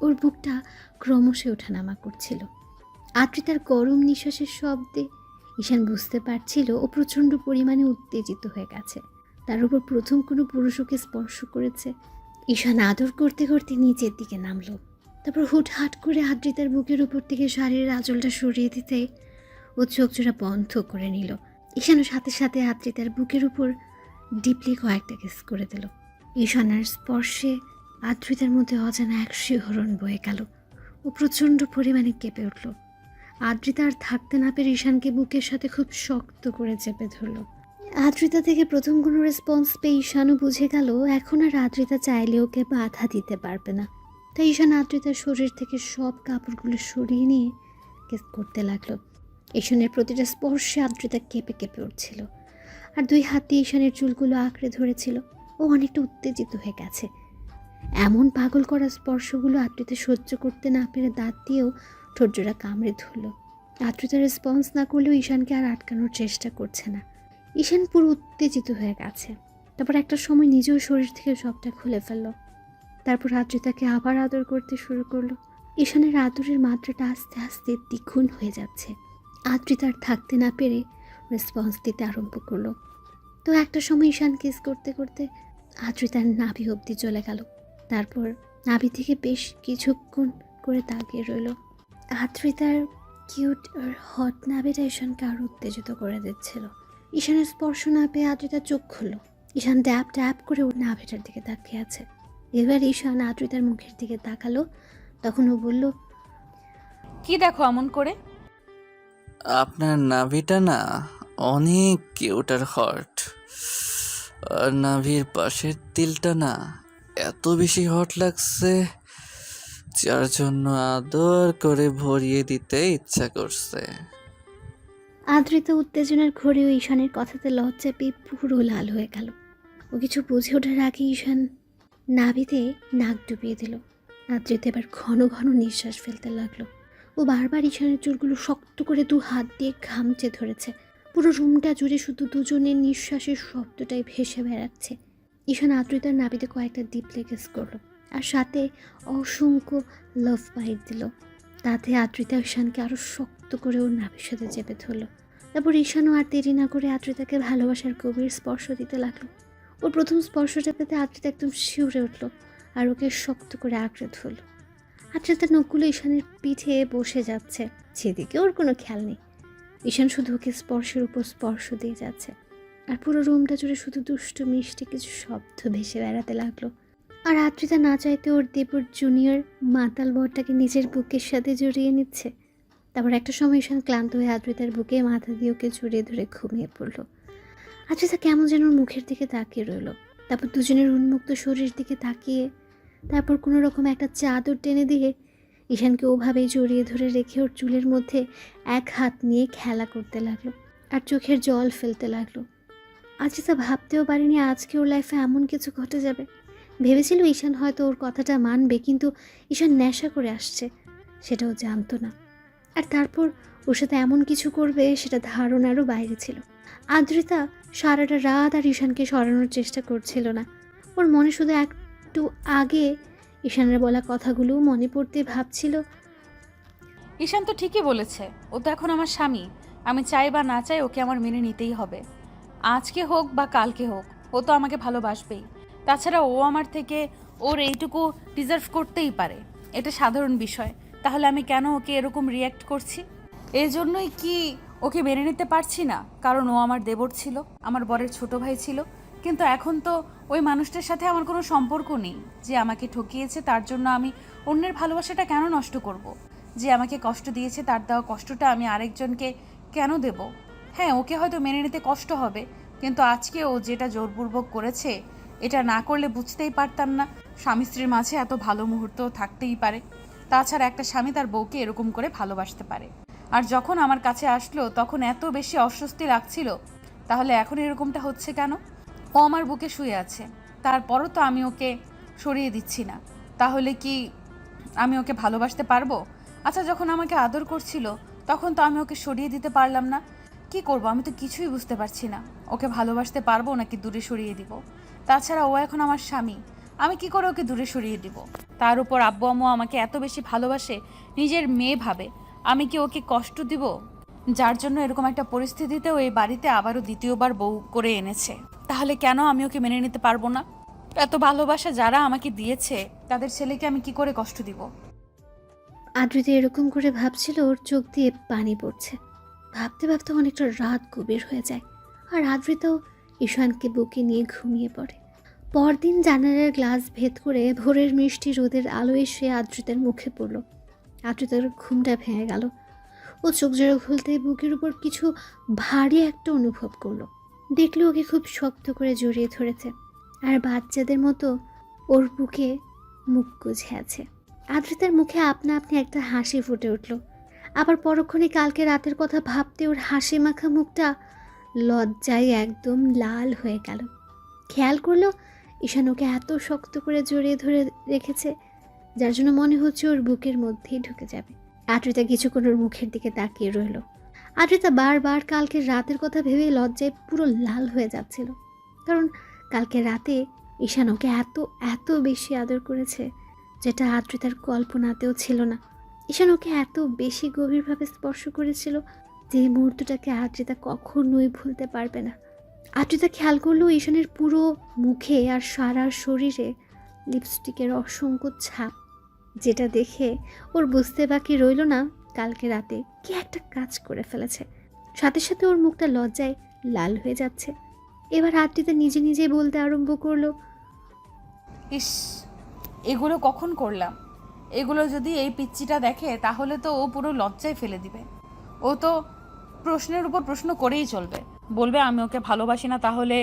ওর বুকটা ক্রমশ ওঠানামা করছিল। আদ্রিতার গরম নিঃশ্বাসের শব্দে ঈশান বুঝতে পারছিল ও প্রচণ্ড পরিমাণে উত্তেজিত হয়ে গেছে। তার উপর প্রথম কোনো পুরুষ ওকে স্পর্শ করেছে। ঈশান আদর করতে করতে নিচের দিকে নামলো। তারপর হুটহাট করে আদ্রিতার বুকের উপর থেকে শাড়ির আঁচলটা সরিয়ে দিতে ও চোখ জোড়া বন্ধ করে নিল। ঈশানও সাথে সাথে আদ্রিতার বুকের উপর ডিপলি কয়েকটা কিস করে দিল। ঈশানার স্পর্শে আদ্রিতার মধ্যে অজানা এক শিহরণ বয়ে গেল। ও প্রচণ্ড পরিমাণে কেঁপে উঠল। আদ্রিতা আর থাকতে না পেরে ঈশানকে বুকের সাথে খুব শক্ত করে চেপে ধরল। আদ্রিতা থেকে প্রথম কোনো রেসপন্স পেয়ে ঈশানও বুঝে গেল এখন আর আদ্রিতা চাইলে ওকে বাধা দিতে পারবে না। তাই ঈশান আদ্রিতার শরীর থেকে সব কাপড়গুলো সরিয়ে নিয়ে কিস করতে লাগলো। ঈশানের প্রতিটা স্পর্শে আদ্রিতা কেঁপে কেঁপে উঠছিল আর দুই হাত দিয়ে ঈশানের চুলগুলো আঁকড়ে ধরেছিল। ও অনেকটা উত্তেজিত হয়ে গেছে। এমন পাগল করা স্পর্শগুলো আদ্রিতা সহ্য করতে না পেরে দাঁত দিয়েও ঠোঁটজোড়া কামড়ে ধরল। আদ্রিতা রেসপন্স না করলেও ঈশানকে আর আটকানোর চেষ্টা করছে না। ঈশান পুরো উত্তেজিত হয়ে গেছে। তারপর একটা সময় নিজেও শরীর থেকে সবটা খুলে ফেলল। তারপর আদ্রিতাকে আবার আদর করতে শুরু করলো। ঈশানের আদরের মাত্রাটা আস্তে আস্তে দ্বিগুণ হয়ে যাচ্ছে। আদ্রিতার থাকতে না পেরে রেসপন্স দিতে আরম্ভ করলো। তো একটা সময় ঈশান কিস করতে করতে আদ্রিতার নাভি অবধি চলে গেল। তারপর নাভি থেকে বেশ কিছুক্ষণ করে তাকিয়ে রইল। আদ্রিতার কিউট আর হট নাভিটা ঈশানকে আরও উত্তেজিত করে দিচ্ছিল। ঈশানের স্পর্শ না পেয়ে আদ্রিতার চোখ খুলল। ঈশান ট্যাপ ট্যাপ করে ওর নাভিটার দিকে তাকিয়ে আছে। এবার ঈশান আদ্রিতার মুখের দিকে তাকালো। তখন ও বলল, কি দেখো এমন করে? আপনার নাভিটা না অনেক কিউট আর হট। আর নাভির পাশের তিলটা না এত বেশি হট লাগছে, যার জন্য আদর করে ভরিয়ে দিতে ইচ্ছা করছে। আদ্রিতা উত্তেজনার ঘোরেও ঈশানের কথাতে লজ্জা পেয়ে পুরো লাল হয়ে গেল। ও কিছু বুঝে ওঠার আগে ঈশান নাভিতে নাক ডুবিয়ে দিল। আদ্রিতা এবার ঘন ঘন নিঃশ্বাস ফেলতে লাগলো। ও বারবার ঈশানের চুলগুলো শক্ত করে দু হাত দিয়ে খামচে ধরেছে। পুরো রুমটা জুড়ে শুধু দুজনের নিঃশ্বাসের শব্দটাই ভেসে বেড়াচ্ছে। ঈশান আদ্রিতার নাভিতে কয়েকটা ডিপ কিস করলো আর সাথে অসংখ্য লাভ বাইট দিল। তাতে আদ্রিতা ঈশানকে আরও শক্ত করে ওর নাভির সাথে চেপে ধরল। তারপর ঈশানও আর দেরি না করে আদ্রিতাকে ভালোবাসার গভীর স্পর্শ দিতে লাগলো। ওর প্রথম স্পর্শটা পেতে আদ্রিতা একদম শিউরে উঠল আর ওকে শক্ত করে আঁকড়ে ধরল। আদ্রিতার নখগুলো ঈশানের পিঠে বসে যাচ্ছে, সেদিকে ওর কোনো খেয়াল নেই। ঈশান শুধু ওকে স্পর্শের উপর স্পর্শ দিয়ে যাচ্ছে আর পুরো রুমটা জুড়ে শুধু দুষ্টু মিষ্টি কিছু শব্দ ভেসে বেড়াতে লাগলো। আর আদ্রিতা না চাইতে ওর দেবর জুনিয়র মাতাল বরটাকে নিজের বুকের সাথে জড়িয়ে নিচ্ছে। তারপর একটা সময় ঈশান ক্লান্ত হয়ে আদ্রিতার বুকে মাথা দিয়ে ওকে জড়িয়ে ধরে ঘুমিয়ে পড়লো। আদ্রিতা কেমন যেন ওর মুখের দিকে তাকিয়ে রইল। তারপর দুজনের উন্মুক্ত শরীর দিকে তাকিয়ে তারপর কোনো রকম একটা চাদর টেনে দিয়ে ঈশানকে ওভাবেই জড়িয়ে ধরে রেখে ওর চুলের মধ্যে এক হাত নিয়ে খেলা করতে লাগলো আর চোখের জল ফেলতে লাগলো। আদ্রিতা ভাবতেও পারেনি আজকে ওর লাইফে এমন কিছু ঘটে যাবে। ভেবেছিল ঈশান হয়তো ওর কথাটা মানবে, কিন্তু ঈশান নেশা করে আসছে সেটাও জানতো না। আর তারপর ওর সাথে এমন কিছু করবে সেটা ধারণারও বাইরে ছিল। আদ্রিতা সারাটা রাত আর ঈশানকে সরানোর চেষ্টা করছিল না। ওর মনে শুধু একটু আগে ঈশানের বলা কথাগুলোও মনে পড়তে ভাবছিল, ঈশান তো ঠিকই বলেছে, ও তো এখন আমার স্বামী। আমি চাই বা না চাই ওকে আমার মেনে নিতেই হবে। আজকে হোক বা কালকে হোক, ও তো আমাকে ভালোবাসবেই। তাছাড়া ও আমার থেকে ওর এইটুকু ডিজার্ভ করতেই পারে, এটা সাধারণ বিষয়। তাহলে আমি কেন ওকে এরকম রিয়্যাক্ট করছি? এই জন্যই কি ওকে মেনে নিতে পারছি না? কারণ ও আমার দেবর ছিল, আমার বরের ছোট ভাই ছিল। কিন্তু এখন তো ওই মানুষটার সাথে আমার কোনো সম্পর্ক নেই। যে আমাকে ঠকিয়েছে তার জন্য আমি অন্যের ভালোবাসাটা কেন নষ্ট করব? যে আমাকে কষ্ট দিয়েছে তার দেওয়া কষ্টটা আমি আরেকজনকে কেন দেব? হ্যাঁ, ওকে হয়তো মেনে নিতে কষ্ট হবে, কিন্তু আজকে ও যেটা জোরপূর্বক করেছে, এটা না করলে বুঝতেই পারতাম না স্বামী স্ত্রীর মাঝে এত ভালো মুহূর্ত থাকতেই পারে। তাছাড়া একটা স্বামী তার বউকে এরকম করে ভালোবাসতে পারে। আর যখন আমার কাছে আসলো তখন এত বেশি অস্বস্তি লাগছিল, তাহলে এখন এরকমটা হচ্ছে কেন? ও আমার বুকে শুয়ে আছে, তারপরও তো আমি ওকে সরিয়ে দিচ্ছি না। তাহলে কি আমি ওকে ভালোবাসতে পারবো? আচ্ছা, যখন আমাকে আদর করছিল তখন তো আমি ওকে সরিয়ে দিতে পারলাম না। কি করব, আমি তো কিছুই বুঝতে পারছি না। ওকে ভালোবাসতে পারবো নাকি দূরে সরিয়ে দিব? তাছাড়া ও এখন আমার স্বামী, আমি কি করে ওকে দূরে সরিয়ে দিব? তার উপর আব্বু আম্মু আমাকে এত বেশি ভালোবাসে, নিজের মেয়ে ভাবে। আমি কি ওকে কষ্ট দিব? যার জন্য এরকম একটা পরিস্থিতিতেও এই বাড়িতে আবারও দ্বিতীয়বার বউ করে এনেছে। তাহলে কেন আমি ওকে মেনে নিতে পারবো না? এত ভালোবাসা যারা আমাকে দিয়েছে তাদের ছেলেকে আমি কি করে কষ্ট দিব? আদ্রিতা এরকম করে ভাবছিল, ওর চোখ দিয়ে পানি পড়ছে। ভাবতে ভাবতে অনেকটা রাত গভীর হয়ে যায়, আর আদ্রিতাও ঈশানকে বুকে নিয়ে ঘুমিয়ে পড়ে। পরদিন জানালার গ্লাস ভেদ করে ভোরের মিষ্টি রোদের আলো এসে আদ্রিতার মুখে পড়ল। আদ্রিতার ঘুমটা ভেঙে গেল। ও চোখ জোড়া খুলতে বুকের উপর কিছু ভারী একটা অনুভব করলো। দেখলো ওকে খুব শক্ত করে জড়িয়ে ধরেছে, আর বাচ্চাদের মতো ওর বুকে মুখ গুজে আছে। আদ্রিতার মুখে আপনা আপনি একটা হাসি ফুটে উঠল। আবার পরক্ষণে কালকে রাতের কথা ভাবতে ওর হাসি মাখা মুখটা লজ্জায় একদম লাল হয়ে গেল। খেয়াল করলো ঈশান ওকে এত শক্ত করে জড়িয়ে ধরে রেখেছে, যার জন্য মনে হচ্ছে ওর বুকের মধ্যেই ঢুকে যাবে। আদ্রিতা কিছুক্ষণ ওর মুখের দিকে তাকিয়ে রইল। আদ্রিতা বারবার কালকের রাতের কথা ভেবে লজ্জায় পুরো লাল হয়ে যাচ্ছিল, কারণ কালকে রাতে ঈশান ওকে এত এত বেশি আদর করেছে, যেটা আদ্রিতার কল্পনাতেও ছিল না। ঈশান ওকে এত বেশি গভীরভাবে স্পর্শ করেছিল যে মুহূর্তটাকে আদ্রিতা কখনোই ভুলতে পারবে না। আদ্রিতা খেয়াল করলো ঈশানের পুরো মুখে আর সারা শরীরে লিপস্টিকের অসংখ্য ছাপ, যেটা দেখে ওর বুঝতে বাকি রইল না কালকে রাতে কি একটা কাজ করে ফেলেছে। সাথে সাথে ওর মুখটা লজ্জায় লাল হয়ে যাচ্ছে। এবার আদ্রিতা নিজে নিজে বলতে আরম্ভ করলো, ইস, এগুলো কখন করলাম? এগুলো যদি এই পিচ্চিটা দেখে তাহলে তো ও পুরো লজ্জায় ফেলে দিবে। ও তো প্রশ্নের উপর প্রশ্ন করেই চলবে, বলবে আমি ওকে ভালোবাসি না, তাহলে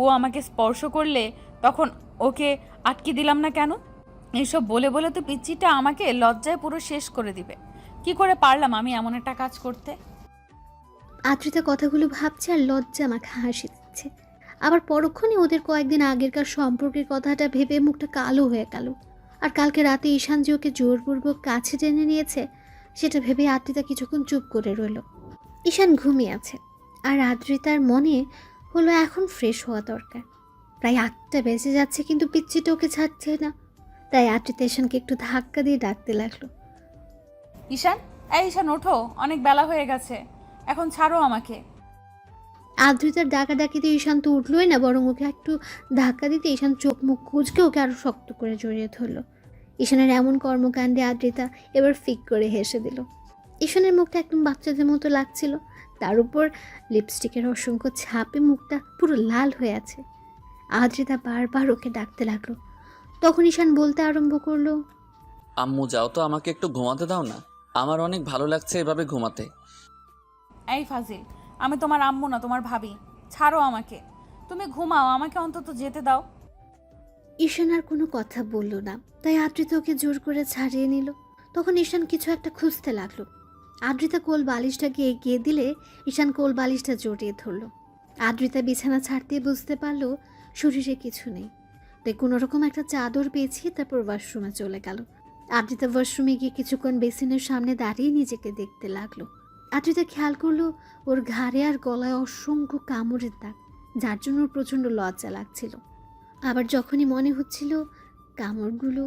ও আমাকে স্পর্শ করলে তখন ওকে আটকে দিলাম না কেন? এইসব বলে বলে তো পিচ্চিটা আমাকে লজ্জায় পুরো শেষ করে দিবে। কি করে পারলাম আমি এমন একটা কাজ করতে? আদ্রিতা কথাগুলো ভাবছে আর লজ্জা মাখা হাসি দিচ্ছে। আবার পরক্ষণে ওদের কয়েকদিন আগেরকার সম্পর্কের কথাটা ভেবে মুখটা কালো হয়ে গেল। আর কালকে রাতে ঈশান যে ওকে জোরপূর্বক কাছে টেনে নিয়েছে, সেটা ভেবে আদ্রিতা কিছুক্ষণ চুপ করে রইল। ঈশান ঘুমিয়ে আছে, আর আদ্রিতার মনে হলো এখন ফ্রেশ হওয়া দরকার। প্রায় 8টা বেজে যাচ্ছে, কিন্তু পিচ্চিটা ওকে ছাড়ছে না। তাই আদ্রিতা ঈশানকে একটু ধাক্কা দিয়ে ডাকতে লাগলো। ঈশান, এই ঈশান ওঠো, অনেক বেলা হয়ে গেছে, এখন ছাড়ো আমাকে। আদ্রিতার ডাকাডাকিতে ঈশান তো উঠলোই না, বরং ওকে একটু ধাক্কা দিতে ঈশান চোখ মুখ কুঁচকে ওকে আরো শক্ত করে জড়িয়ে ধরলো। ঈশানের এমন কর্মকাণ্ডে আদ্রিতা এবার ফিক করে হেসে দিল। ঈশানের মুখটা একদম বাচ্চাদের মতো লাগছিল, তার উপর লিপস্টিকের অসংখ্য ছাপে মুখটা পুরো লাল হয়ে আছে। আদ্রিতা বারবার ওকে ডাকতে লাগলো। তখন ঈশান বলতে আরম্ভ করলো, আম্মু যাও তো, আমাকে একটু ঘুমাতে দাও না, আমার অনেক ভালো লাগছে এভাবে ঘুমাতে। এই ফাজিল, আমি তোমার আম্মু না, তোমার ভাবি। ছাড়ো আমাকে, তুমি ঘুমাও, আমাকে অন্তত যেতে দাও। ঈশান আর কোনো কথা বলল না, তাই আদ্রিতা ওকে জোর করে ছাড়িয়ে নিল। তখন ঈশান কিছু একটা খুঁজতে লাগলো। আদ্রিতা কোল বালিশটাকে এগিয়ে দিলে ঈশান কোল বালিশটা জড়িয়ে ধরল। আদ্রিতা বিছানা ছাড়তে বুঝতে পারলো শরীরে কিছু নেই, তাই কোনো রকম একটা চাদর পেঁচিয়ে তারপর ওয়াশরুমে চলে গেল। আদ্রিতা ওয়াশরুমে গিয়ে কিছুক্ষণ বেসিনের সামনে দাঁড়িয়ে নিজেকে দেখতে লাগলো। আদ্রিতা খেয়াল করলো ওর ঘাড়ে আর গলায় অসংখ্য কামড়ের দাগ, যার জন্য ওর প্রচণ্ড লজ্জা লাগছিল। আবার যখনই মনে হচ্ছিল কামড়গুলো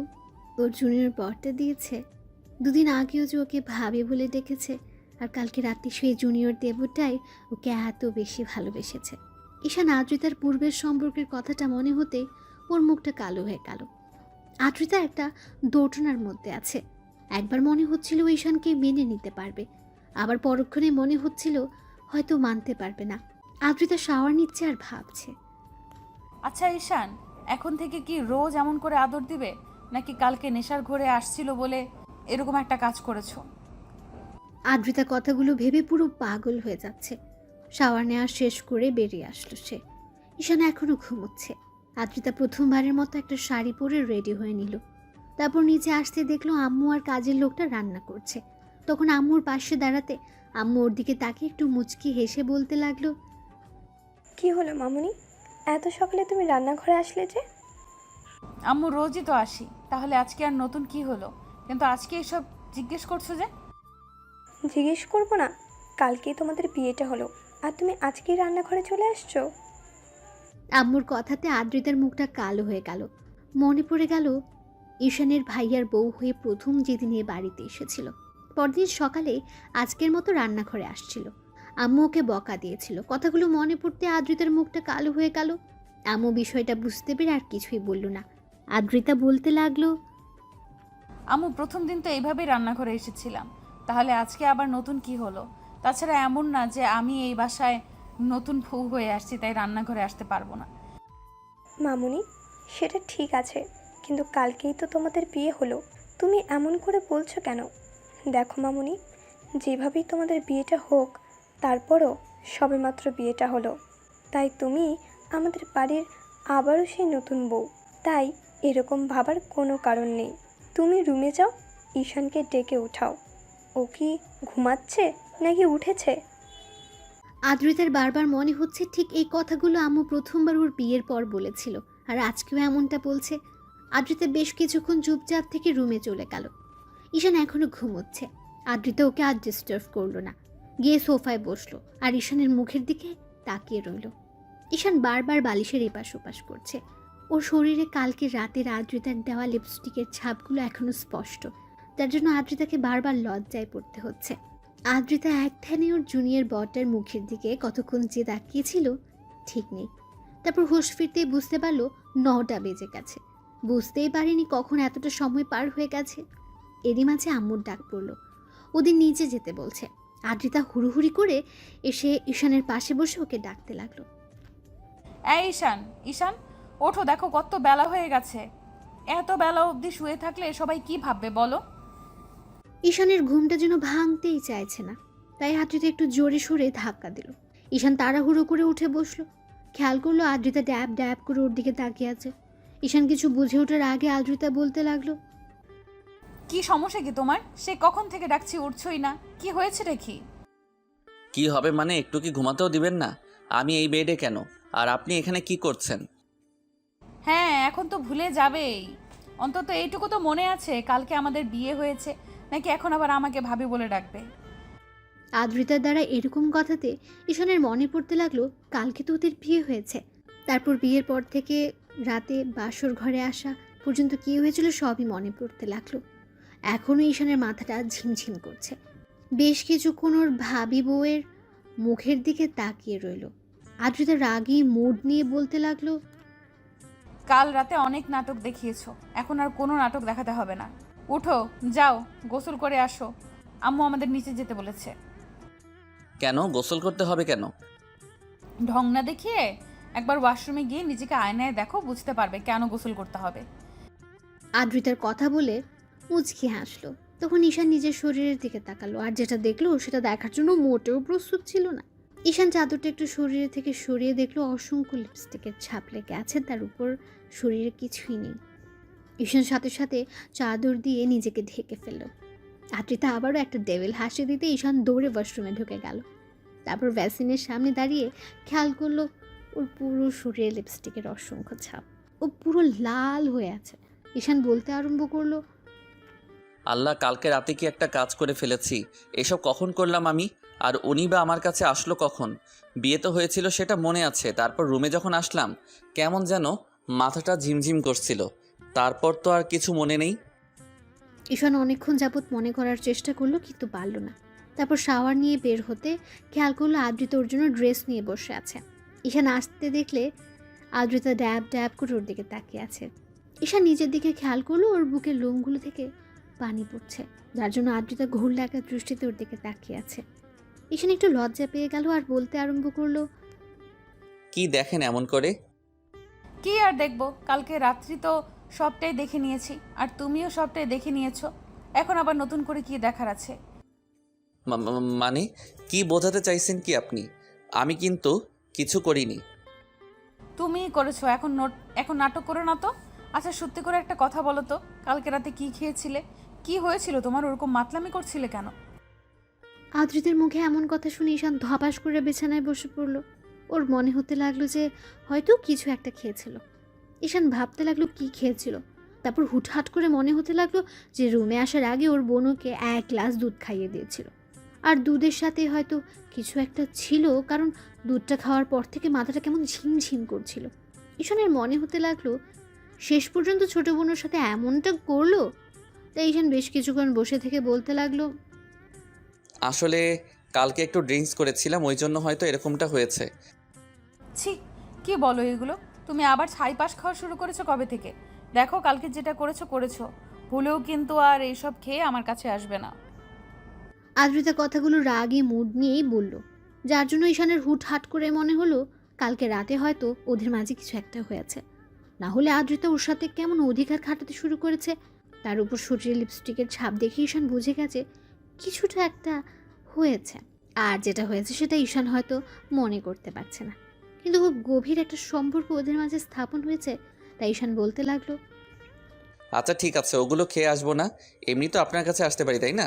ওর জুনিয়র বরটা দিয়েছে, দুদিন আগেও যে ওকে ভাবি বলে ডেকেছে, আর কালকে রাতে সেই জুনিয়র দেবটাই ওকে এত বেশি ভালোবেসেছে। ঈশান আদ্রিতার পূর্বের সম্পর্কের কথাটা মনে হতে ওর মুখটা কালো হয়ে গেল। আদ্রিতা একটা দোটানার মধ্যে আছে। একবার মনে হচ্ছিল ঈশানকে মেনে নিতে পারবে, আবার পরক্ষণে মনে হচ্ছিল হয়তো মানতে পারবে না। আদ্রিতা শাওয়ার নিচ্ছে আর ভাবছে, আচ্ছা ঈশান, এখন থেকে কি রোজ এমন করে আদর দিবে, নাকি কালকে নেশার ঘরে আসছিল বলে এরকম একটা কাজ করেছো? আদ্রিতা কথাগুলো ভেবে পুরো পাগল হয়ে যাচ্ছে। শাওয়ার নেওয়া শেষ করে বেরিয়ে আসলো সে। ঈশান এখনো ঘুমোচ্ছে। আদ্রিতা প্রথমবারের মতো একটা শাড়ি পরে রেডি হয়ে নিল। তারপর নিচে আসতে দেখলো আম্মু আর কাজের লোকটা রান্না করছে। তখন আম্মুর পাশে দাঁড়াতে আম্মু ওর দিকে তাকিয়ে একটু মুচকি হেসে বলতে লাগলো, কি হলো মামুনি, এত সকালে তুমি রান্নাঘরে আসলে যে? আম্মু রোজই তো আসি, তাহলে আজকে আর নতুন কি হলো? কিন্তু আজকে এসব জিজ্ঞেস করছো যে? জিজ্ঞেস করবো না? কালকেই তোমাদের বিয়েটা হলো আর তুমি আজকেই রান্নাঘরে চলে আসছো। আম্মুর কথাতে আদ্রিতার মুখটা কালো হয়ে গেল। মনে পড়ে গেল ঈশানের ভাইয়ার বউ হয়ে প্রথম যেদিন এ বাড়িতে এসেছিল। পরদিন সকালে আজকের মতো রান্নাঘরে আসছিল। আম্মু ওকে বকা দিয়েছিল। কথাগুলো মনে পড়তে আদ্রিতার মুখটা কালো হয়ে গেল। আম্মু বিষয়টা বুঝতে পেরে আর কিছুই বলল না। আদ্রিতা বলতে লাগলো, আম্মু প্রথম দিন তো এইভাবেই রান্নাঘরে এসেছিলাম, তাহলে আজকে আবার নতুন কি হলো? তাছাড়া এমন না যে আমি এই বাসায় নতুন বউ হয়ে আসছি তাই রান্নাঘরে আসতে পারবো না। মামুনি, সেটা ঠিক আছে, কিন্তু কালকেই তো তোমাদের বিয়ে হলো, তুমি এমন করে বলছো কেন? দেখো মামুনি, যেভাবেই তোমাদের বিয়েটা হোক, তারপরও সবেমাত্র বিয়েটা হলো, তাই তুমি আমাদের বাড়ির আবারও সেই নতুন বউ, তাই এরকম ভাবার কোনো কারণ নেই। তুমি রুমে যাও, ঈশানকে ডেকে উঠাও। ও কি ঘুমাচ্ছে নাকি উঠেছে? আদ্রিতার বারবার মনে হচ্ছে ঠিক এই কথাগুলো আম্মু প্রথমবার ওর বিয়ের পর বলেছিল, আর আজকেও এমনটা বলছে। আদ্রিতা বেশ কিছুক্ষণ চুপচাপ থেকে রুমে চলে গেল। ঈশান এখনো ঘুমোচ্ছে। আদ্রিতা ওকে আর ডিস্টার্ব করলো না, গিয়ে সোফায় বসলো আর ঈশানের মুখের দিকে তাকিয়ে রইল। ঈশান বারবার বালিশের এপাশ ওপাশ করছে। ওর শরীরে কালকে রাতের আদ্রিতার দেওয়া লিপস্টিকের ছাপগুলো এখনো স্পষ্ট, যার জন্য আদ্রিতাকে বারবার লজ্জায় পড়তে হচ্ছে। আদ্রিতা এক ধ্যানে ওর জুনিয়র বটার মুখের দিকে কতক্ষণ যে তাকিয়েছিল ঠিক নেই। তারপর হুঁশ ফিরতেই বুঝতে পারলো 9টা বেজে গেছে। বুঝতেই পারেনি কখন এতটা সময় পার হয়ে গেছে। এরই মাঝে আম্মুর ডাক পড়লো, ওদের নিচে যেতে বলছে। আদ্রিতা হুড়ুহুড়ি করে এসে ঈশানের পাশে বসে ওকে ডাকতে লাগলো। এই ঈশান, ঈশান ওঠো, দেখো কত বেলা হয়ে গেছে। এত বেলা অবধি শুয়ে থাকলে সবাই কি ভাববে বলো? ঈশানের ঘুমটা যেন ভাঙতেই চাইছে না, তাই আদ্রিতা একটু জোরে সোরে ধাক্কা দিল। ঈশান তাড়াহুড়ো করে উঠে বসলো। খেয়াল করলো আদ্রিতা ড্যাব ড্যাব করে ওর দিকে তাকিয়ে আছে। ঈশান কিছু বুঝে ওঠার আগে আদ্রিতা বলতে লাগলো, কি সমস্যা কি তোমার? সে কখন থেকে ডাকছি, উঠছই না, কি হয়েছে রে কি? কি হবে মানে, একটু কি ঘুমাতেও দিবেন না? আমি এই বেডে কেন, আর আপনি এখানে কি করছেন? হ্যাঁ, এখন তো ভুলে যাবেই। অন্তত এইটুকু তো মনে আছে কালকে আমাদের বিয়ে হয়েছে, নাকি এখন আবার আমাকে ভাবি বলে ডাকবে? আদ্রিতার দ্বারা এরকম কথাতে ঈশানের মনে পড়তে লাগলো কালকে তো ওদের বিয়ে হয়েছে। তারপর বিয়ের পর থেকে রাতে বাসর ঘরে আসা পর্যন্ত কী হয়েছিল সবই মনে পড়তে লাগলো। এখনও ঈশানের মাথাটা ঝিমঝিম করছে। বেশ কিছুক্ষণ ওর ভাবি বউয়ের মুখের দিকে তাকিয়ে রইল। আদ্রিতা রাগী মুড নিয়ে বলতে লাগলো, কাল রাতে অনেক নাটক দেখিয়েছো, এখন আর কোনো নাটক দেখাতে হবে না। উঠো, যাও গোসল করে আসো, আম্মু আমাদের নিচে যেতে বলেছে। কেন গোসল করতে হবে কেন? ঢং না দেখিয়ে একবার ওয়াশরুমে গিয়ে নিজেকে আয়নায় দেখো, বুঝতে পারবে কেন গোসল করতে হবে। আদ্রিতার কথা বলে মুচকি হাসলো। তখন ঈশান নিজের শরীরের দিকে তাকালো, আর যেটা দেখলো সেটা দেখার জন্য মোটেও প্রস্তুত ছিল না। ঈশান চাদরটা একটু শরীরে থেকে সরিয়ে দেখলো অসংখ্য লিপস্টিকের ছাপ লেগে আছে, তার উপর শরীরে কিছুই নেই। ঈশান সাথে সাথে চাদর দিয়ে নিজেকে ঢেকে ফেলল। আদ্রিতা আবারও একটা ডেভিল হাসি দিতে ঈশান দৌড়ে ওয়াশরুমে ঢুকে গেল। তারপর ভ্যাসিনের সামনে দাঁড়িয়ে খেয়াল করলো ওর পুরো শরীরে লিপস্টিকের অসংখ্য ছাপ। ও পুরো লাল হয়ে আছে। ঈশান বলতে আরম্ভ করলো, আল্লাহ, কালকে রাতে কি একটা কাজ করে ফেলেছি। এসব কখন করলাম আমি? আর উনি বা আমার কাছে আসলো কখন? বিয়ে তো হয়েছিল সেটা মনে আছে, তারপর রুমে যখন আসলাম কেমন যেন মাথাটা ঝিমঝিম করছিল, তারপর তো আর কিছু মনে নেই। ঈশান অনেকক্ষণ যাবৎ মনে করার চেষ্টা করলো কিন্তু পারল না। তারপর শাওয়ার নিয়ে বের হতে খেয়াল করলো আদ্রিতা ওর জন্য ড্রেস নিয়ে বসে আছে। ঈশান আসতে দেখলে আদ্রিতা ড্যাব ড্যাব করে ওর দিকে তাকিয়ে আছে। ঈশান নিজের দিকে খেয়াল করলো ওর বুকের লোমগুলো থেকে পানি পড়ছে, যার জন্য আদ্রিতা ঘুর লাগা দৃষ্টিতে ওর দিকে তাকিয়ে আছে। ঈশান একটু লজ্জা পেয়ে গেল আর বলতে আরম্ভ করলো, কি দেখেন এমন করে? কি আর দেখবো, কালকে রাত্রি তো সবটাই দেখে নিয়েছি, আর তুমিও সবটাই দেখে নিয়েছো। এখন আবার নতুন করে কি দেখার আছে? মানে কি বোঝাতে চাইছেন কি আপনি? আমি কিন্তু কিছু করিনি। তুমিই করেছো, এখন নাটক করো না তো। আচ্ছা সত্যি করে একটা কথা বলো তো, কালকে রাতে কি খেয়েছিলে? কি হয়েছিল তোমার? ওরকম মাতলামি করছিলে কেন? আদ্রিতের মুখে এমন কথা শুনে ঈশান ধপাস করে বিছানায় বসে পড়ল। ওর মনে হতে লাগলো যে হয়তো কিছু একটা খেয়েছিল। ঈশান ভাবতে লাগলো কি খেয়েছিল। তারপর হুটহাট করে মনে হতে লাগলো যে রুমে আসার আগে ওর বোনকে 1 গ্লাস দুধ খাইয়ে দিয়েছিল। আর দুধের সাথে হয়তো কিছু একটা ছিল, কারণ দুধটা খাওয়ার পর থেকে মাথাটা কেমন ঝিমঝিম করছিল। ঈশানের মনে হতে লাগলো শেষ পর্যন্ত ছোট বোনের সাথে এমনটা করলো। তাই ঈশান বেশ কিছুক্ষণ বসে থেকে বলতে লাগলো, আসলে কালকে একটু ড্রিঙ্কস করেছিলাম, ওই জন্য হয়তো এরকমটা হয়েছে। ছি, কি বলো এগুলো? তুমি আবার ছাই পাশ খাওয়া শুরু করেছো কবে থেকে? দেখো, কালকে যেটা করেছো করেছো, ভুলেও কিন্তু আর এইসব খেয়ে আমার কাছে আসবে না। আদ্রিতা কথাগুলো রাগী মুড নিয়েই বলল, যার জন্য ঈশানের হুটহাট করে মনে হলো কালকে রাতে হয়তো ওদের মাঝে কিছু একটা হয়েছে। না হলে আদ্রিতা ওর সাথে কেমন অধিকার খাটাতে শুরু করেছে। তার উপর শরীরে লিপস্টিকের ছাপ দেখে ঈশান বুঝে গেছে কিছুটা একটা হয়েছে। আর যেটা হয়েছে সেটা ঈশান হয়তো মনে করতে পারছে না, কিন্তু খুব গভীর একটা সম্পর্ক ওদের মাঝে স্থাপন হয়েছে। তাই ঈশান বলতে লাগলো, আচ্ছা ঠিক আছে, ওগুলো খেয়ে আসবো না, এমনি তো আপনার কাছে আসতে পারি, তাই না?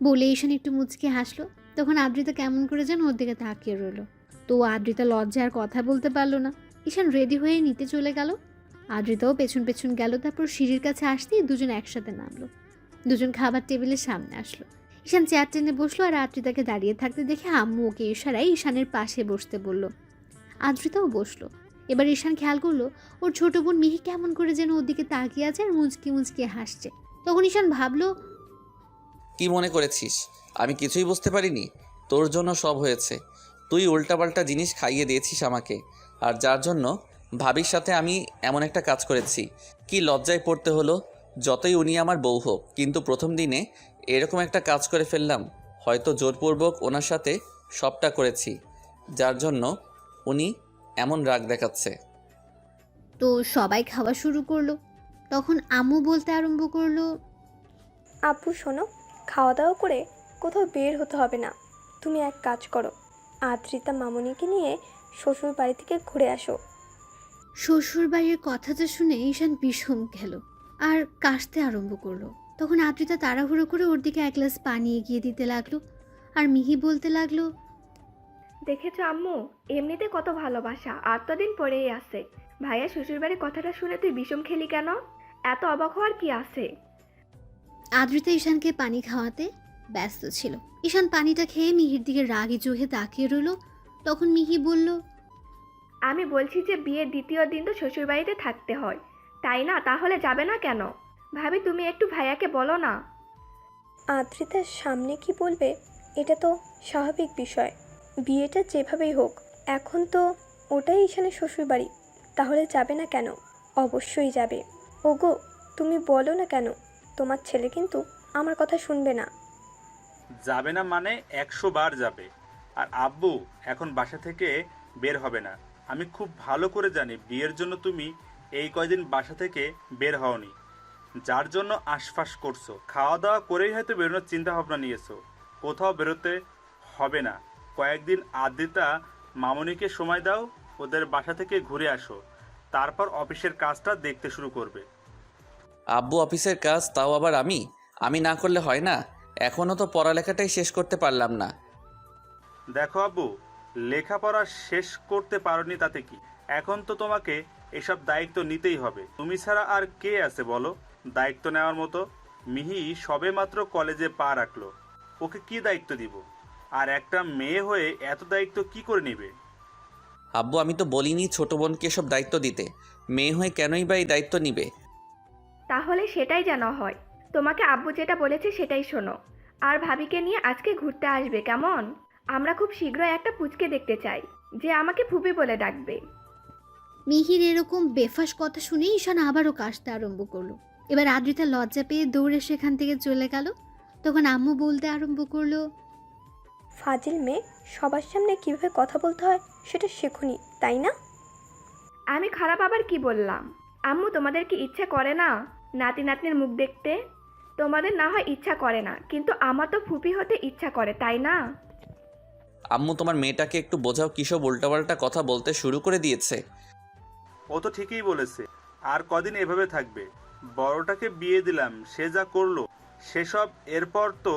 বলে ঈশান একটু মুচকে হাসলো। তখন আদ্রিতা কেমন করে যেন ওর দিকে তাকিয়ে রইল। তো আদ্রিতা লজ্জায় আর কথা বলতে পারলো না। ঈশান রেডি হয়ে নিতে চলে গেল। আদ্রিতাও পেছন পেছন গেল। তারপর সিঁড়ির কাছে আসতেই দুজন একসাথে নামলো। দুজন খাবার টেবিলের সামনে আসলো। ঈশান চেয়ার টেনে বসলো আর আদ্রিতাকে দাঁড়িয়ে থাকতে দেখে আম্মু ওকে ইশারায় ঈশানের পাশে বসতে বলল। আদ্রিতাও বসলো। এবার ঈশান খেয়াল করলো ওর ছোট বোন মিহি কেমন করে যেন ওর দিকে তাকিয়ে আছে আর মুচকি মুচকি হাসছে। তখন ঈশান ভাবলো, কি মনে করেছিস আমি কিছুই বুঝতে পারিনি? তোর জন্য সব হয়েছে। তুই উল্টাপাল্টা জিনিস খাইয়ে দিয়েছিস আমাকে, আর যার জন্য ভাবির সাথে আমি এমন একটা কাজ করেছি। কি লজ্জায় পড়তে হলো, যতই উনি আমার বউ হোক, কিন্তু প্রথম দিনে এরকম একটা কাজ করে ফেললাম। হয়তো জোরপূর্বক ওনার সাথে সবটা করেছি, যার জন্য উনি এমন রাগ দেখাচ্ছে। তো সবাই খাওয়া শুরু করলো। তখন আম্মু বলতে আরম্ভ করলো, আপু শোনো, খাওয়া দাওয়া করে কোথাও বের হতে হবে না। তুমি এক কাজ করো, আদ্রিতা মামুনিকে নিয়ে শ্বশুর বাড়ি থেকে ঘুরে আসো। শ্বশুর বাড়ির কথাটা শুনে ঈশান বিষম খেল আর কাশতে আরম্ভ করলো। তখন আদ্রিতা তাড়াহুড়ো করে ওর দিকে 1 গ্লাস পানি এগিয়ে দিতে লাগলো। আর মিহি বলতে লাগলো, দেখেছো আম্মু, এমনিতে কত ভালোবাসা আর তো দিন পরেই আছে। ভাইয়া শ্বশুরবাড়ির কথাটা শুনে তুই বিষম খেলি কেন? এত অবাক হওয়ার কি আছে? আদ্রিতা ঈশানকে পানি খাওয়াতে ব্যস্ত ছিল। ঈশান পানিটা খেয়ে মিহির দিকে রাগী চোখে তাকিয়ে রইল। তখন মিহি বলল, আমি বলছি যে বিয়ের দ্বিতীয় দিন তো শ্বশুরবাড়িতে থাকতে হয়, তাই না? তাহলে যাবে না কেন? ভাবি, তুমি একটু ভাইয়াকে বলো না। আদ্রিতার সামনে কি বলবে এটা তো স্বাভাবিক বিষয়। বিয়েটা যেভাবেই হোক, এখন তো ওটাই ঈশানের শ্বশুর বাড়ি, তাহলে যাবে না কেন? অবশ্যই যাবে। ওগো, তুমি বলো না কেন? তোমার ছেলে কিন্তু আমার কথা শুনবে না। যাবে না মানে 100 বার যাবে। আর আব্বু এখন বাসা থেকে বের হবে না। আমি খুব ভালো করে জানি বিয়ের জন্য তুমি এই কয়দিন বাসা থেকে বের হওনি, যার জন্য আশপাশ করছো। খাওয়া দাওয়া করেই হয়তো বেরোনোর চিন্তা ভাবনা নিয়েছো। কোথাও বেরোতে হবে না। কয়েকদিন আদ্রিতা মামুনিকে সময় দাও, ওদের বাসা থেকে ঘুরে আসো, তারপর অফিসের কাজটা দেখতে শুরু করবে। আব্বু অফিসের কাজ, তাও আবার আমি না করলে হয় না? এখনও তো পড়ালেখাটাই শেষ করতে পারলাম না। দেখো আব্বু, লেখাপড়া শেষ করতে পারোনি তাতে কি? এখন তো তোমাকে এসব দায়িত্ব নিতেই হবে। তুমি ছাড়া আর কে আছে বলো দায়িত্ব নেওয়ার মতো? মিহি সবে মাত্র কলেজে পা রাখলো, ওকে কি দায়িত্ব দিব? আর একটা মেয়ে হয়ে এত দায়িত্ব কি করে নেবে? আব্বু, আমি তো বলিনি ছোট বোনকে সব দায়িত্ব দিতে। মেয়ে হয়ে কেনই বা এই দায়িত্ব নিবে? তাহলে সেটাই যেন হয়। তোমাকে আব্বু যেটা বলেছে সেটাই শোনো। আর ভাবিকে নিয়ে আজকে ঘুরতে আসবে, কেমন? আমরা খুব শীঘ্রই একটা পুচকে দেখতে চাই যে আমাকে ফুপি বলে ডাকবে। মিহির এরকম বেফাস কথা শুনে ঈশান আবারও কাশতে আরম্ভ করলো। এবার আদ্রিতা লজ্জা পেয়ে দৌড়ে সেখান থেকে চলে গেল। তখন আম্মু বলতে আরম্ভ করলো, ফাজিল মেয়ে, সবার সামনে কীভাবে কথা বলতে হয় সেটা শেখুনি, তাই না? আমি খারাপ আবার কি বললাম? আম্মু, তোমাদের কি ইচ্ছা করে না নাতি নাতনির মুখ দেখতে? তোমাদের না হয় ইচ্ছা করে না, কিন্তু আমার তো ফুপি হতে ইচ্ছা করে, তাই না? আম্মু, তোমার মেয়েটাকে একটু বোঝাও, কিসব উল্টাপাল্টা কথা বলতে শুরু করে দিয়েছে। ও তো ঠিকই বলেছে। আর কদিন এভাবে থাকবে? বড়টাকে বিয়ে দিলাম, সে যা করলো সেসব এরপর তো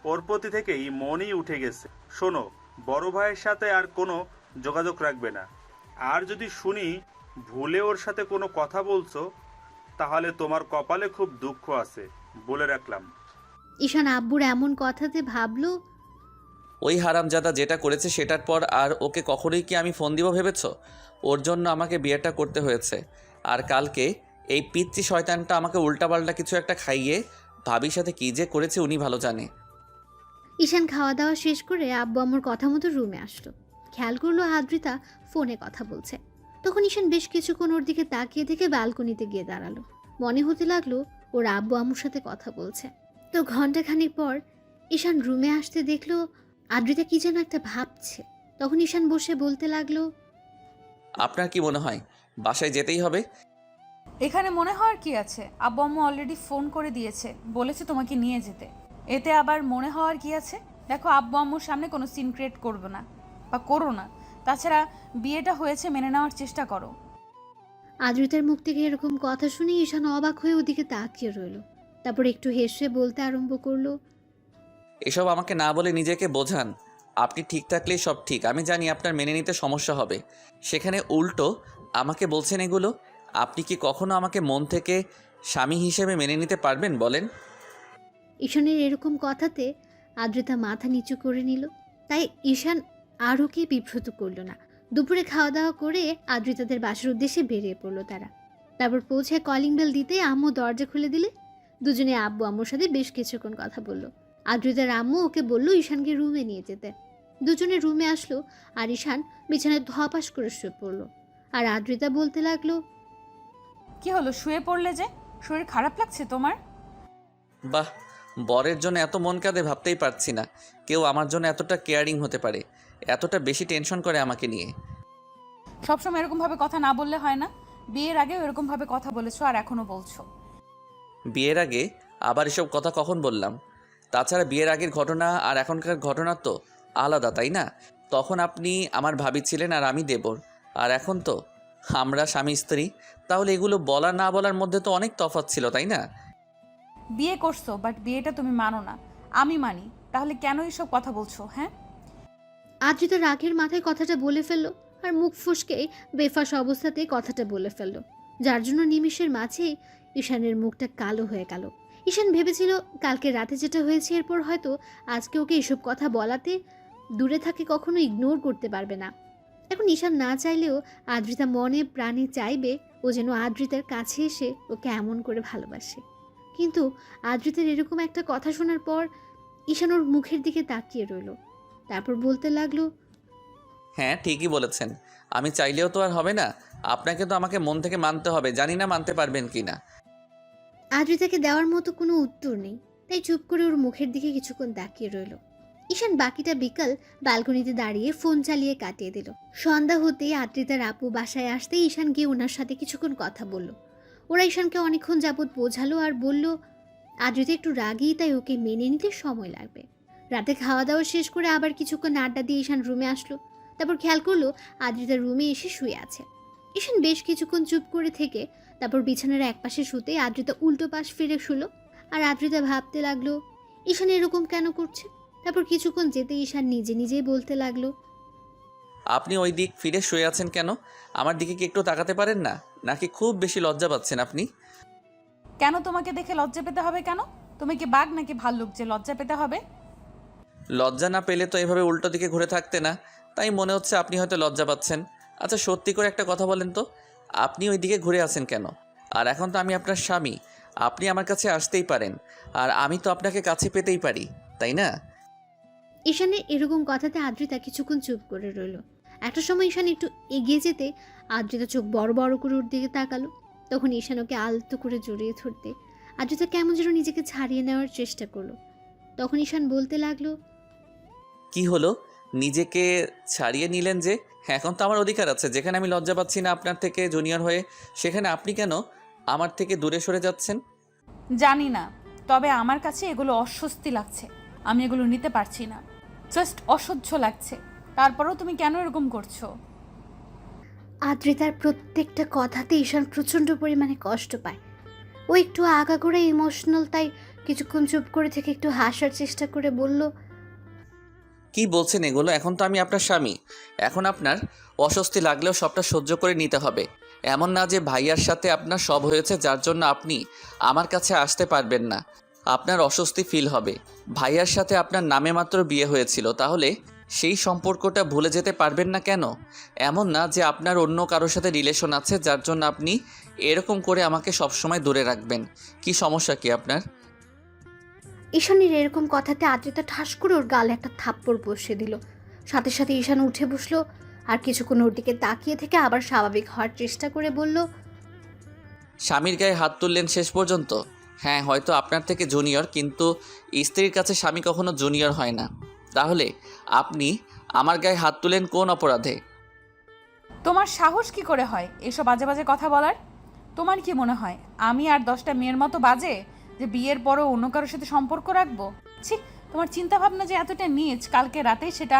ওর প্রতি থেকেই মনই উঠে গেছে। শোনো, বড় ভাইয়ের সাথে আর কোনো যোগাযোগ রাখবে না। আর যদি শুনি ভুলে ওর সাথে কোনো কথা বলছো, তাহলে তোমার কপালে খুব দুঃখ আছে, বলে রাখলাম। ঈশান আব্বুর এমন কথাতে ভাবলো ওই হারামজাদা যেটা করেছে সেটার পর আর ওকে কখনোই কি আমি ফোন দিব ভেবেছ? ওর জন্য আমাকে বিয়েটা করতে হয়েছে। আর কালকে এই পিচ্চি শয়তানটা আমাকে উল্টাপাল্টা কিছু একটা খাইয়ে ভাবির সাথে কী যে করেছে উনি ভালো জানে। ঈশান খাওয়া দাওয়া শেষ করে আব্বু আম্মুর কথা মতো রুমে আসলো। খেয়াল করলো আদ্রিতা ফোনে কথা বলছে। তখন ঈশান বেশ কিছুক্ষণ ওর দিকে তাকিয়ে থেকে ব্যালকনিতে গিয়ে দাঁড়ালো। মনে হতে লাগলো ওর আব্বু আম্মুর সাথে কথা বলছে। তো ঘন্টাখানিক পর ঈশান রুমে আসতে দেখলো আদ্রিতা কি যেন একটা ভাবছে। তখন ঈশান বসে বলতে লাগলো, আপনার কি মনে হয় বাসায় যেতেই হবে? এখানে মনে হওয়ার কি আছে? আব্বু আম্মু অলরেডি ফোন করে দিয়েছে, বলেছে তোমাকে নিয়ে যেতে। এতে আবার মনে হওয়ার কি আছে? দেখো, আব্বু আম্মুর সামনে কোনো সিন ক্রিয়েট করবে না বা করো না। তাছাড়া বিয়েটা হয়েছে, মেনে নেওয়ার চেষ্টা করো। আদ্রিতার মুখ থেকে এরকম কথা শুনে ঈশান অবাক হয়ে ওদিকে তাকিয়ে রইল। তারপর একটু হেসে বলতে আরম্ভ করলো, এসব আমাকে না বলে নিজেকে বোঝান। আপনি ঠিক থাকলেই সব ঠিক। আমি জানি আপনার মেনে নিতে সমস্যা হবে, সেখানে উল্টো আমাকে বলছেন এগুলো। আপনি কি কখনো আমাকে মন থেকে স্বামী হিসেবে মেনে নিতে পারবেন বলেন? ঈশানের এরকম কথাতে আদ্রিতা মাথা নিচু করে নিল। তাই ঈশান আরও কি বিব্রত করলো না। দুপুরে খাওয়া দাওয়া করে আদ্রিতাদের বাসার উদ্দেশ্যে বেরিয়ে পড়লো তারা। তারপর পৌঁছে কলিং বেল দিতে আম্মু দরজা খুলে দিলে। দুজনে আব্বু আম্মুর সাথে বেশ কিছুক্ষণ কথা বললো। আদ্রিতার আম্মু ওকে বলল ঈশানকে রুমে নিয়ে যেতে। দুজনে রুমে আসলো আর ঈশান বিছানায় ধপাস করে শুয়ে পড়লো। আর আদ্রিতা বলতে লাগলো, কি হলো, শুয়ে পড়লে যে? শরীর খারাপ লাগছে তোমার? বাহ, বরের জন্য এত মন কাঁদে ভাবতেই পারছি না কেউ আমার জন্য এতটা কেয়ারিং হতে পারে, এতটা বেশি টেনশন করে আমাকে নিয়ে। সবসময় এরকমভাবে কথা না বললে হয় না? বিয়ের আগেও এরকমভাবে কথা বলেছো আর এখনো বলছো। বিয়ের আগে আবার এসব কথা কখন বললাম? তাছাড়া বিয়ের আগের ঘটনা আর এখনকার ঘটনা তো আলাদা, তাই না? তখন আপনি আমার ভাবি ছিলেন আর আমি দেবর, আর এখন তো আমরা স্বামী স্ত্রী। তাহলে এগুলো বলা না বলার মধ্যে তো অনেক তফাৎ ছিল, তাই না? বিয়ে করছো, বাট বিয়েটা তুমি মানো না, আমি মানি। তাহলে কেন এইসব কথা বলছো? হ্যাঁ, আদ্রিতা রাগের মাথায় কথাটা বলে ফেললো আর মুখ ফসকে বেফাস অবস্থাতেই কথাটা বলে ফেললো, যার জন্য নিমিষের মাঝেই ঈশানের মুখটা কালো হয়ে গেল। ঈশান ভেবেছিল কালকে রাতে যেটা হয়েছে এরপর হয়তো আজকে ওকে এসব কথা বলাতে দূরে থাকে কখনো ইগনোর করতে পারবে না। এখন ঈশান না চাইলেও আদ্রিতা মনে প্রাণে চাইবে ও যেন আদ্রিতার কাছে এসে ওকে এমন করে ভালোবাসে। কিন্তু আদ্রিতার এরকম একটা কথা শোনার পর ঈশান ওর মুখের দিকে তাকিয়ে রইল। তারপর বলতে লাগলো, হ্যাঁ, ঠিকই বলেছেন। আমি চাইলেও তো আর হবে না, আপনাকে তো আমাকে মন থেকে মানতে হবে। জানি না মানতে পারবেন কি না। আদ্রিতাকে দেওয়ার মতো কোনো উত্তর নেই, তাই চুপ করে ওর মুখের দিকে কিছুক্ষণ তাকিয়ে রইল। ঈশান বাকিটা বিকাল ব্যালকনিতে দাঁড়িয়ে ফোন চালিয়ে কাটিয়ে দিল। সন্ধ্যা হতেই আদ্রিতার আপু বাসায় আসতেই ঈশান গিয়ে ওনার সাথে কিছুক্ষণ কথা বলল। ওরা ঈশানকে অনেকক্ষণ যাবৎ বোঝালো আর বলল আদ্রিতা একটু রাগী, তাই ওকে মেনে নিতে সময় লাগবে। রাতে খাওয়া দাওয়া শেষ করে আবার কিছুক্ষণ আড্ডা দিয়ে ঈশান রুমে আসলো। তারপর খেয়াল করলো আদ্রিতা রুমে এসে শুয়ে আছে। ঈশান বেশ কিছুক্ষণ চুপ করে থেকে তারপর বিছানার একপাশে শুতে আদ্রিতা উল্টো পাশ ফিরে শুলো। আর আদ্রিতা ভাবতে লাগলো ঈশান এরকম কেন করছে। তারপর কিছুক্ষণ যেতে ঈশান নিজে নিজেই বলতে লাগলো, আপনি ওই দিক ফিরে শুয়ে আছেন কেন? আমার দিকে কি একটু তাকাতে পারেন না? নাকি খুব বেশি লজ্জা পাচ্ছেন আপনি? কেন তোমাকে দেখে লজ্জা পেতে হবে কেন? তুমি কি বাঘ নাকি ভাল্লুক যে লজ্জা পেতে হবে? লজ্জা না পেলে তো এভাবে উল্টো দিকে ঘুরে থাকতে না, তাই মনে হচ্ছে আপনি হয়তো লজ্জা পাচ্ছেন। আচ্ছা, সত্যি করে একটা কথা বলেন তো, আপনি ওই দিকে ঘুরে আছেন কেন? আর এখন তো আমি আপনার স্বামী, আপনি আমার কাছে আসতেই পারেন, আর আমি তো আপনাকে কাছে পেতেই পারি, তাই না? ঈশানের এরকম কথাতে আদ্রিতা কিছুক্ষণ চুপ করে রইল। একটা সময় ঈশান একটু এগিয়ে যেতে আদ্রিতা চোখ বড় বড় করে ওর দিকে তাকালো। তখন ঈশান ওকে আলতো করে জড়িয়ে ধরতে আদ্রিতা কেমন যেন নিজেকে ছাড়িয়ে নেওয়ার চেষ্টা করলো। তখন ঈশান বলতে লাগলো, কি হলো, নিজেকে ছাড়িয়ে নিলেন যে? এখন তো আমার অধিকার আছে, যেখানে আমি লজ্জা পাচ্ছি না আপনার থেকে জুনিয়র হয়ে, সেখানে আপনি কেন আমার থেকে দূরে সরে যাচ্ছেন? জানি না, তবে আমার কাছে এগুলো অস্বস্তি লাগছে। আমি এগুলো নিতে পারছি না, জাস্ট অসহ্য লাগছে। তারপরেও তুমি কেন এরকম করছো? আদ্রিতার প্রত্যেকটা কথাতে ঈশান প্রচণ্ড পরিমাণে কষ্ট পায়। ও একটু আগাগোড়া ইমোশনাল, তাই কিছুক্ষণ চুপ করে থেকে একটু হাসার চেষ্টা করে বলল, কি বলছেন এগুলো? এখন তো আমি আপনার স্বামী, এখন আপনার অস্বস্তি লাগলেও সবটা সহ্য করে নিতে হবে। এমন না যে ভাইয়ার সাথে আপনার সব হয়েছে যার জন্য আপনি আমার কাছে আসতে পারবেন না। আপনার অস্বস্তি ফিল হবে। ভাইয়ার সাথে আপনার নামে মাত্র বিয়ে হয়েছিল, তাহলে সেই সম্পর্কটা ভুলে যেতে পারবেন না কেন? এমন না যে আপনার অন্য কারোর সাথে রিলেশন আছে যার জন্য আপনি এরকম করে আমাকে সবসময় দূরে রাখবেন। কি সমস্যা কি আপনার? ঈশানের এরকম কথাতে আদ্রিতা ঠাস করে ওর গালে একটা থাপ্পড় বসিয়ে দিল। সাথে সাথে ঈশান উঠে বসলো আর কিছুক্ষণ ওর দিকে তাকিয়ে থেকে আবার স্বাভাবিক হওয়ার চেষ্টা করে বলল, স্বামীর গায়ে হাত তুললেন শেষ পর্যন্ত? হ্যাঁ, হয়তো আপনার থেকে জুনিয়র, কিন্তু স্ত্রীর কাছে স্বামী কখনো জুনিয়র হয় না। তাহলে আপনি আমার গায়ে হাত তুলেন কোন অপরাধে? তোমার সাহস কি করে হয় এসব বাজে বাজে কথা বলার? তোমার কি মনে হয় আমি আর 10টা মেয়ের মতো বাজে যে বিয়ের পরও অন্য কারোর সাথে সম্পর্ক রাখবো? ছি, তোমার চিন্তা ভাবনা যে এতটা নীচ কালকে রাতেই সেটা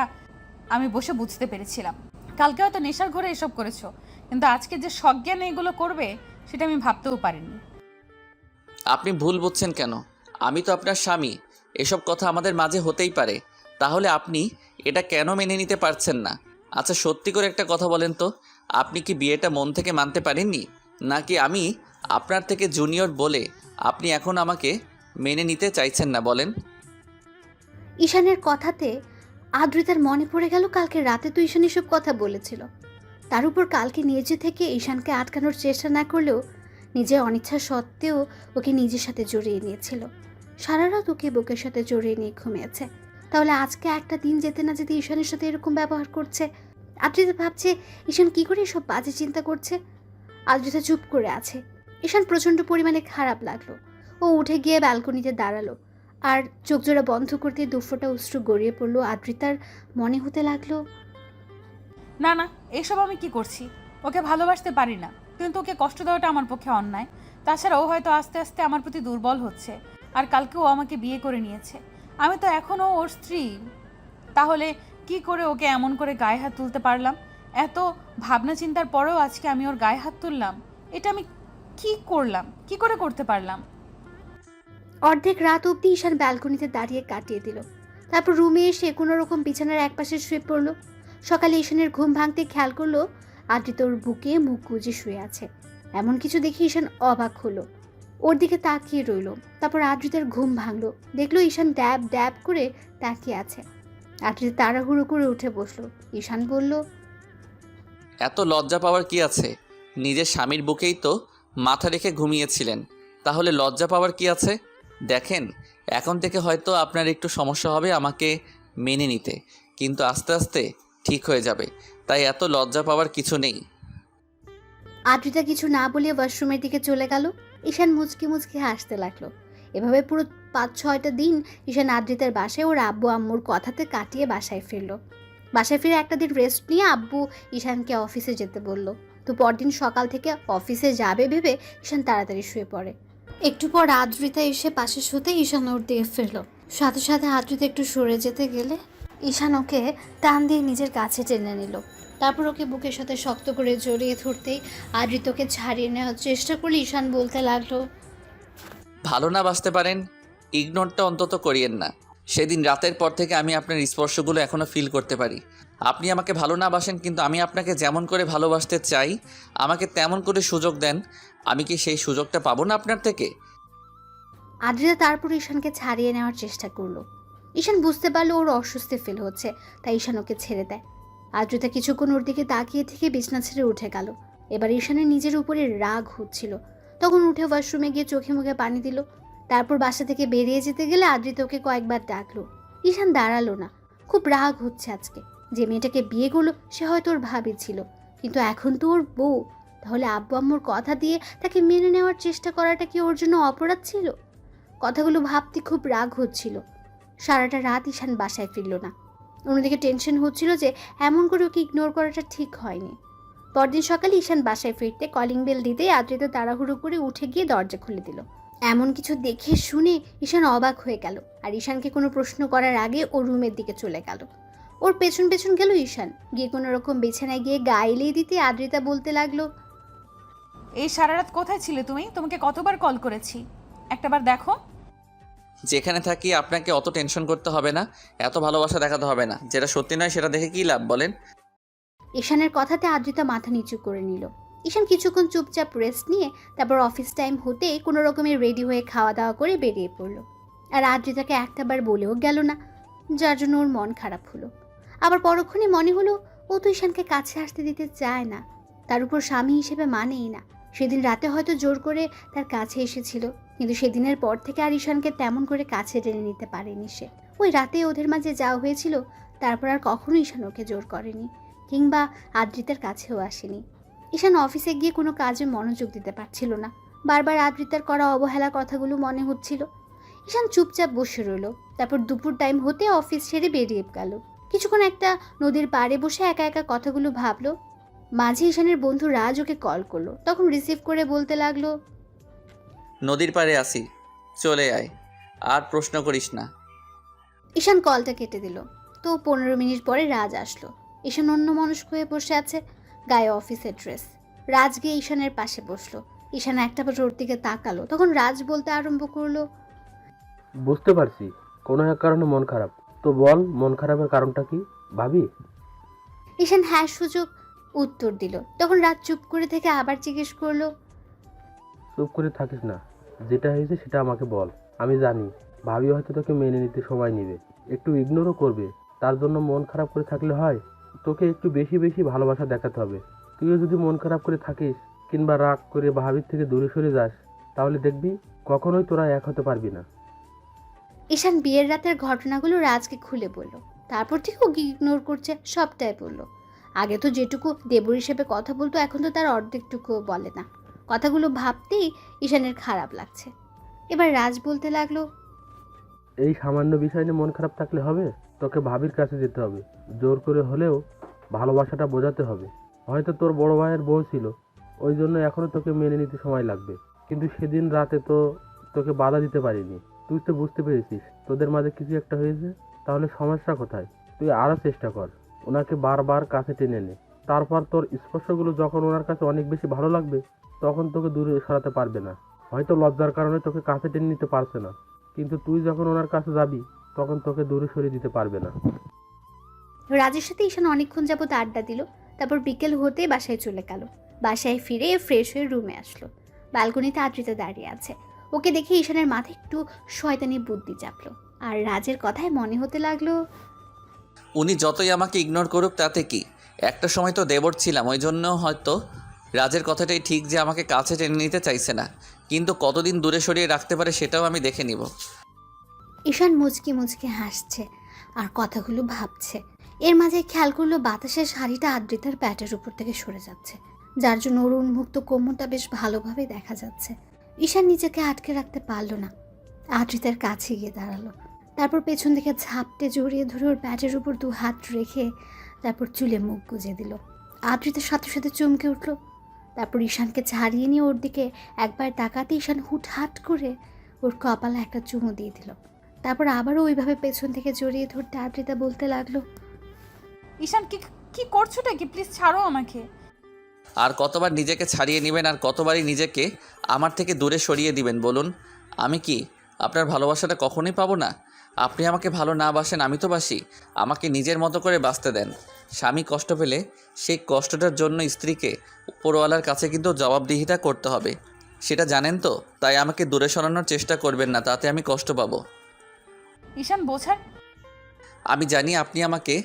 আমি বসে বুঝতে পেরেছিলাম। কালকে হয়তো নেশার ঘরে এসব করেছো, কিন্তু আজকে যে সজ্ঞানে এগুলো করবে সেটা আমি ভাবতেও পারিনি। আপনি ভুল বুঝছেন কেন? আমি তো আপনার স্বামী। এসব কথা আমাদের মাঝে হতেই পারে। তাহলে আপনি এটা কেন মেনে নিতে পারছেন না? আচ্ছা, সত্যি করে একটা কথা বলেন তো, আপনি কি বিয়েটা মন থেকে মানতে পারেননি, নাকি আমি আপনার থেকে জুনিয়র বলে আপনি এখন আমাকে মেনে নিতে চাইছেন না? বলেন। ঈশানের কথাতে আদ্রিতার মনে পড়ে গেল কালকে রাতে তো ঈশান এসব কথা বলেছিল। তার উপর কালকে নিজে থেকে ঈশানকে আটকানোর চেষ্টা না করলেও নিজের অনিচ্ছা সত্ত্বেও ওকে নিজের সাথে জড়িয়ে নিয়েছিল। সারা রাত ওকে বুকের সাথে জড়িয়ে নিয়ে ঘুমিয়েছে। তাহলে আজকে একটা দিন যেতে না যেতে ঈশানের সাথে এরকম ব্যবহার করছে। আদ্রিতা ভাবছে ঈশান কি করে এসব বাজে চিন্তা করছে। আদ্রিতা চুপ করে আছে। ঈশান প্রচণ্ড পরিমাণে খারাপ লাগলো। ও উঠে গিয়ে ব্যালকনিতে দাঁড়ালো আর চোখ জোড়া বন্ধ করতে দুফোঁটা অশ্রু গড়িয়ে পড়লো। আদ্রিতার মনে হতে লাগলো, না না, এসব আমি কি করছি? ওকে ভালোবাসতে পারি না, কিন্তু ওকে কষ্ট দেওয়াটা আমার পক্ষে অন্যায়। তাছাড়া ও হয়তো আস্তে আস্তে আমার প্রতি দুর্বল হচ্ছে, আর কালকে ও আমাকে বিয়ে করে নিয়েছে। আমি তো এখনও ওর স্ত্রী। তাহলে কি করে ওকে এমন করে গায়ে হাত তুলতে পারলাম? এত ভাবনা চিন্তার পরেও আজকে আমি ওর গায়ে হাত তুললাম। এটা আমি কি করলাম? কি করে করতে পারলাম? অর্ধেক রাত অবধি ঈশান ব্যালকনিতে দাঁড়িয়ে কাটিয়ে দিল। তারপর রুমে এসে কোনো রকম বিছানার একপাশে শুয়ে পড়লো। সকালে ঈশানের ঘুম ভাঙতে খেয়াল করলো আদ্রিতা ওর বুকে মুখ গুজে শুয়ে আছে। এমন কিছু দেখে ঈশান অবাক হলো, ওর দিকে তাকিয়ে রইল। তারপর আদ্রিতার ঘুম ভাঙলো, দেখলো ঈশান ড্যাব ড্যাব করে তাকিয়ে আছে। আদ্রিতা তাড়াহুড়ো করে উঠে বসলো। ঈশান বলল, এত লজ্জা পাওয়ার কি আছে? নিজের স্বামীর বুকেই তো মাথা রেখে ঘুমিয়েছিলেন, তাহলে লজ্জা পাওয়ার কি আছে? দেখেন, এখন থেকে হয়তো আপনার একটু সমস্যা হবে আমাকে মেনে নিতে, কিন্তু আস্তে আস্তে ঠিক হয়ে যাবে। তাই এত লজ্জা পাওয়ার কিছু নেই। আদ্রিতা কিছু না বলে ওয়াশরুমের দিকে চলে গেল। ঈশান মুচকি মুচকি হাসতে লাগলো। এভাবে পুরো 5-6টা দিন ঈশান আদ্রিতার বাসায় ওর আব্বু আম্মুর কথাতে কাটিয়ে বাসায় ফিরল। বাসায় ফিরে একটা দিন রেস্ট নিয়ে আব্বু ঈশানকে অফিসে যেতে বলল। তো পরদিন সকাল থেকে অফিসে যাবে ভেবে ঈশান তাড়াতাড়ি শুয়ে পড়ে। একটু পর আদ্রিতা এসে পাশে শুতে ঈশান ওর দিয়ে ফিরল। সাথে সাথে আদ্রিতা একটু সরে যেতে গেলে ঈশান ওকে টান দিয়ে নিজের কাছে টেনে নিল। তারপর ওকে বুকের সাথে শক্ত করে জড়িয়ে ধরতেই আদ্রিতাকে ছাড়িয়ে নেওয়ার চেষ্টা করলে ঈশান বলতে লাগলো, ভালো না বাসতে পারেন, ইগনোরটা অন্তত করিয়েন না। সেদিন রাতের পর থেকে আমি আপনার স্পর্শগুলো এখনও ফিল করতে পারি। আপনি আমাকে ভালো না বাসেন, কিন্তু আমি আপনাকে যেমন করে ভালোবাসতে চাই আমাকে তেমন করে সুযোগ দেন। আমি কি সেই সুযোগটা পাবো না আপনার থেকে? আদ্রিতা তারপর ঈশানকে ছাড়িয়ে নেওয়ার চেষ্টা করলো। ঈশান বুঝতে পারলো ওর অস্বস্তি ফিল হচ্ছে, তাই ঈশান ওকে ছেড়ে দেয়। আদ্রিতা কিছুক্ষণ ওর দিকে তাকিয়ে থেকে বিছনা ছেড়ে উঠে গেল। এবার ঈশানের নিজের উপরে রাগ হচ্ছিল। তখন উঠে ওয়াশরুমে গিয়ে চোখে মুখে পানি দিল। তারপর বাসা থেকে বেরিয়ে যেতে গেলে আদ্রিতা ওকে কয়েকবার ডাকলো। ঈশান দাঁড়ালো না। খুব রাগ হচ্ছে আজকে। যে মেয়েটাকে বিয়ে করলো সে হয়তো ওর ভাবি ছিল, কিন্তু এখন তো ওর বউ। তাহলে আব্বু আম্মুর কথা দিয়ে তাকে মেনে নেওয়ার চেষ্টা করাটা কি ওর জন্য অপরাধ ছিল? কথাগুলো ভাবতে খুব রাগ হচ্ছিল। সারাটা রাত ঈশান বাসায় ফিরল না। অন্যদিকে টেনশন হচ্ছিল যে এমন করে ওকে ইগনোর করাটা ঠিক হয়নি। পরদিন সকালে ঈশান বাসায় ফিরতে কলিং বেল দিতেই আদ্রিতা তাড়াহুড়ো করে উঠে গিয়ে দরজা খুলে দিল। এমন কিছু দেখে শুনে ঈশান অবাক হয়ে গেল, আর ঈশানকে কোনো প্রশ্ন করার আগে ওর রুমের দিকে চলে গেল। ওর পেছন পেছন গেল ঈশান। গিয়ে কোনো রকম বিছানায় গিয়ে গা এলিয়ে দিতে আদ্রিতা বলতে লাগলো, এই সারা রাত কোথায় ছিলে তুমি? তোমাকে কতবার কল করেছি, একটাবার দেখো। যেখানে থাকি আপনাকে অত টেনশন করতে হবে না, এত ভালোবাসা দেখাতে হবে না। যেটা সত্যি নয় সেটা দেখে কী লাভ বলেন? ঈশানের কথাতে আদ্রিতা মাথা নিচু করে নিল। ঈশান কিছুক্ষণ চুপচাপ রেস্ট নিয়ে তারপর অফিস টাইম হতেই কোনো রকমের রেডি হয়ে খাওয়া দাওয়া করে বেরিয়ে পড়লো। আর আদ্রিতাকে একটাবার বলেও গেল না, যার জন্য ওর মন খারাপ হলো। আবার পরক্ষণে মনে হলো ও তো ঈশানকে কাছে আসতে দিতে চায় না, তার উপর স্বামী হিসেবে মানেই না। সেদিন রাতে হয়তো জোর করে তার কাছে এসেছিল, কিন্তু সেদিনের পর থেকে আর ঈশানকে তেমন করে কাছে টেনে নিতে পারেনি সে। ওই রাতে ওদের মাঝে যাওয়া হয়েছিল, তারপর আর কখনো ঈশান ওকে জোর করেনি, কিংবা আদ্রিতার কাছেও আসেনি। ঈশান অফিসে গিয়ে কোনো কাজে মনোযোগ দিতে পারছিল না, বারবার আদ্রিতার করা অবহেলার কথাগুলো মনে হচ্ছিল। ঈশান চুপচাপ বসে রইল। তারপর দুপুর টাইম হতে অফিস ছেড়ে বেরিয়ে গেল। কিছুক্ষণ একটা নদীর পাড়ে বসে একা একা কথাগুলো ভাবলো। মাঝে ঈশানের বন্ধু রাজ ওকে কল করলো, তখন রিসিভ করে বলতে লাগলো, নদীর পাড়ে আসি, চলে আয়, আর প্রশ্ন করিস না। ঈশান কলটা কেটে দিল। তো 15 মিনিট পরে রাজ আসলো। ঈশান অন্যমনস্ক হয়ে বসে আছে, গায়ে অফিসের ড্রেস। রাজ গিয়ে ঈশানের পাশে বসলো। ঈশান একটাবার ওর দিকে তাকালো, তখন রাজ বলতে আরম্ভ করলো, বুঝতে পারছি কোনো এক কারণে মন খারাপ। তো বল, মন খারাপের কারণটা কি ভাবি? ঈশান হ্যাঁ সূচক উত্তর দিল। তখন রাজ চুপ করে থেকে আবার জিজ্ঞেস করলো, চুপ করে থাকিস না, যেটা হয়েছে সেটা আমাকে বল। আমি জানি ভাবি হয়তো তোকে মেনে নিতে সময় নেবে, একটু ইগনোরও করবে। তার জন্য মন খারাপ করে থাকলে হয়? তোকে একটু বেশি বেশি ভালোবাসা দেখাতে হবে। তুইও যদি মন খারাপ করে থাকিস কিংবা রাগ করে ভাবির থেকে দূরে সরে যাস, তাহলে দেখবি কখনোই তোরা এক হতে পারবি না। ঈশান বিয়ের রাতের ঘটনাগুলো রাজকে খুলে বলল। তারপর থেকে ওকে ইগনোর করছে, সবটাই বলল। আগে তো যেটুকু দেবর হিসেবে কথা বলতো, এখন তো তার অর্ধেকটুকুও বলে না। কথাগুলো ভাবতেই ঈশানের খারাপ লাগছে। এবার রাজ বলতে লাগলো, এই সামান্য বিষয় নিয়ে মন খারাপ থাকলে হবে? তোকে ভাবির কাছে যেতে হবে, জোর করে হলেও ভালোবাসাটা বোঝাতে হবে। হয়তো তোর বড় ভাইয়ের বউ ছিল, ওই জন্য এখনো তোকে মেনে নিতে সময় লাগবে। কিন্তু সেদিন রাতে তো তোকে বাধা দিতে পারিনি। তুই তো বুঝতে পেরেছিস তোদের মাঝে কিছু একটা হয়েছে। তাহলে সমস্যা কোথায়? তুই আরও চেষ্টা কর, ওনাকে বারবার কাছে টেনে নে। তারপর তোর স্পর্শগুলো যখন ওনার কাছে অনেক বেশি ভালো লাগবে, তখন তোকে দূরে সরাতে পারবে না। হয়তো লজ্জার কারণে তোকে কাছে টেনে নিতে পারছে না, কিন্তু তুই যখন ওনার কাছে যাবি তখন তোকে দূরে সরিয়ে দিতে পারবে না। রাজের সাথে ঈশান অনেকক্ষণ যাবত আড্ডা দিল। তারপর বিকেল হতে বাসায় চলে গেল। বাসায় ফিরে ফ্রেশ হয়ে রুমে আসলো। ব্যালকনিতে আদ্রিতা দাঁড়িয়ে আছে। ওকে দেখে ঈশানের মাথায় একটু শয়তানি বুদ্ধি চাপলো। আর রাজের কথায় মনে হতে লাগলো, উনি যতই আমাকে ইগনোর করুক তাতে কি, একটা সময় তো দেবর ছিলাম, ওই জন্য হয়তো রাজের কথাটাই ঠিক যে আমাকে কাছে টেনে নিতে চাইছে না, কিন্তু কতদিন দূরে সরিয়ে রাখতে পারে সেটাও আমি দেখে নিব। ঈশান মুচকি মুচকি হাসছে আর কথাগুলো ভাবছে। এর মাঝে খেয়াল করলো বাতাসের শাড়িটা আদ্রিতার প্যাটের উপর থেকে সরে যাচ্ছে, যার জন্য ওর উন্মুক্ত কোমরটা বেশ ভালোভাবে দেখা যাচ্ছে। ঈশান নিজেকে আটকে রাখতে পারল না, আদ্রিতার কাছে গিয়ে দাঁড়ালো। তারপর পেছন থেকে ঝাপটে জড়িয়ে ধরে ওর প্যাটের উপর 2 হাত রেখে তারপর চুলে মুখ গুজে দিল। আদ্রিতার সাথে সাথে চমকে উঠল। তারপর ঈশানকে ছাড়িয়ে নিয়ে ওর দিকে একবার তাকাতে ঈশান হুটহাট করে ওর কপালে একটা চুমু দিয়ে দিল। তারপর আবারও ওইভাবে পেছন থেকে জড়িয়ে ধরতে আদ্রিতা বলতে লাগলো, ঈশান কি কি করছোটা কি? প্লিজ ছাড়ো আমাকে। আর কতবার নিজেকে ছাড়িয়ে নেবেন, আর কতবারই নিজেকে আমার থেকে দূরে সরিয়ে দিবেন বলুন? আমি কি আপনার ভালোবাসাটা কখনোই পাবো না? আপনি আমাকে ভালো না বাসেন, আমি তো বাসি। আমাকে নিজের মতো করে বাঁচতে দেন। স্বামী কষ্ট পেলে সেই কষ্টটার জন্য স্ত্রীকে উপরওয়ালার কাছে কিন্তু জবাবদিহিতা করতে হবে, সেটা জানেন তো? তাই আমাকে দূরে সরানোর চেষ্টা করবেন না, তাতে আমি কষ্ট পাবো। ঈশান বোঝার। আমি জানি আপনি আমাকে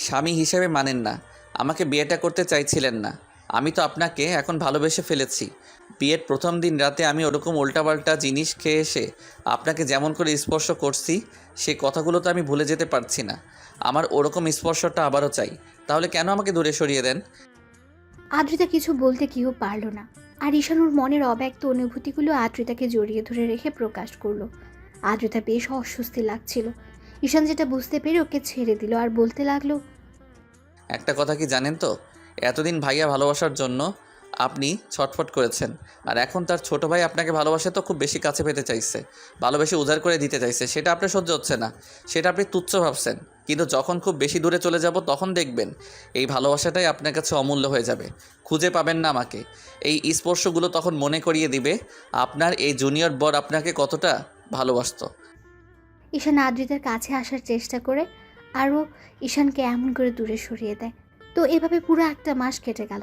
স্বামী হিসেবে মানেন না, আমাকে বিয়েটা করতে চাইছিলেন না। আমি তো আপনাকে এখন ভালোবেসে ফেলেছি। বিয়ের প্রথম দিন রাতে আমি ওরকম উল্টাপাল্টা জিনিস খেয়ে এসে আপনাকে যেমন করে স্পর্শ করছি, সেই কথাগুলো তো আমি ভুলে যেতে পারছি না। আমার ওরকম স্পর্শটা আবারও চাই। তাহলে কেন আমাকে দূরে সরিয়ে দেন? আদ্রিতা কিছু বলতে কেউ পারল না। আর ঈশান ওর মনের অব্যক্ত অনুভূতিগুলো আদ্রিতাকে জড়িয়ে ধরে রেখে প্রকাশ করলো। আদ্রিতা বেশ অস্বস্তি লাগছিল। ঈশান যেটা বুঝতে পেরে ওকে ছেড়ে দিল আর বলতে লাগলো, একটা কথা কি জানেন তো? এতদিন ভাইয়া ভালোবাসার জন্য আপনি ছটফট করেছেন, আর এখন তার ছোট ভাই আপনাকে ভালোবাসে তো খুব বেশি কাছে পেতে চাইছে, ভালোবেসে উজাড় করে দিতে চাইছে। সেটা আপনার সহ্য হচ্ছে না, সেটা আপনি তুচ্ছ ভাবছেন। কিন্তু যখন খুব বেশি দূরে চলে যাব তখন দেখবেন এই ভালোবাসাটাই আপনার কাছে অমূল্য হয়ে যাবে। খুঁজে পাবেন না আমাকে। এই স্পর্শগুলো তখন মনে করিয়ে দিবে আপনার এই জুনিয়র বর আপনাকে কতটা ভালোবাসতো। ঈশান আদ্রিতার কাছে আসার চেষ্টা করে আরও ঈশানকে এমন করে দূরে সরিয়ে দেয়। তো এভাবে পুরো 1 মাস কেটে গেল।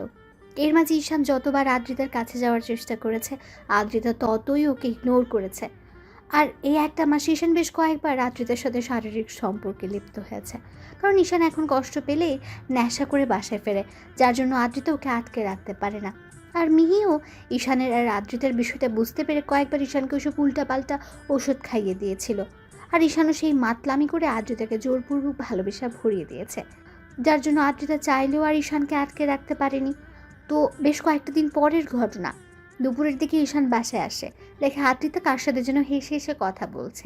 এর মাঝে ঈশান যতবার আদ্রিতার কাছে যাওয়ার চেষ্টা করেছে, আদ্রিতা ততই ওকে ইগনোর করেছে। আর এই একটা মাসে ঈশান বেশ কয়েকবার আদ্রিতার সাথে শারীরিক সম্পর্কে লিপ্ত হয়েছে, কারণ ঈশান এখন কষ্ট পেলেই নেশা করে বাসায় ফেরে, যার জন্য আদ্রিতা ওকে আটকে রাখতে পারে না। আর মিহিও ঈশানের আর আদ্রিতার বিষয়টা বুঝতে পেরে কয়েকবার ঈশানকে ওসব উল্টাপাল্টা ওষুধ খাইয়ে দিয়েছিল। আর ঈশানও সেই মাতলামি করে আদ্রিতাকে জোরপূর্বক ভালোবাসা ভরিয়ে দিয়েছে, যার জন্য আদ্রিতা চাইলেও আর ঈশানকে আটকে রাখতে পারেনি। তো বেশ কয়েকটা দিন পরের ঘটনা, দুপুরের দিকে ঈশান বাসায় আসে, দেখে আদ্রিতা কার সাথে যেন হেসে হেসে কথা বলছে।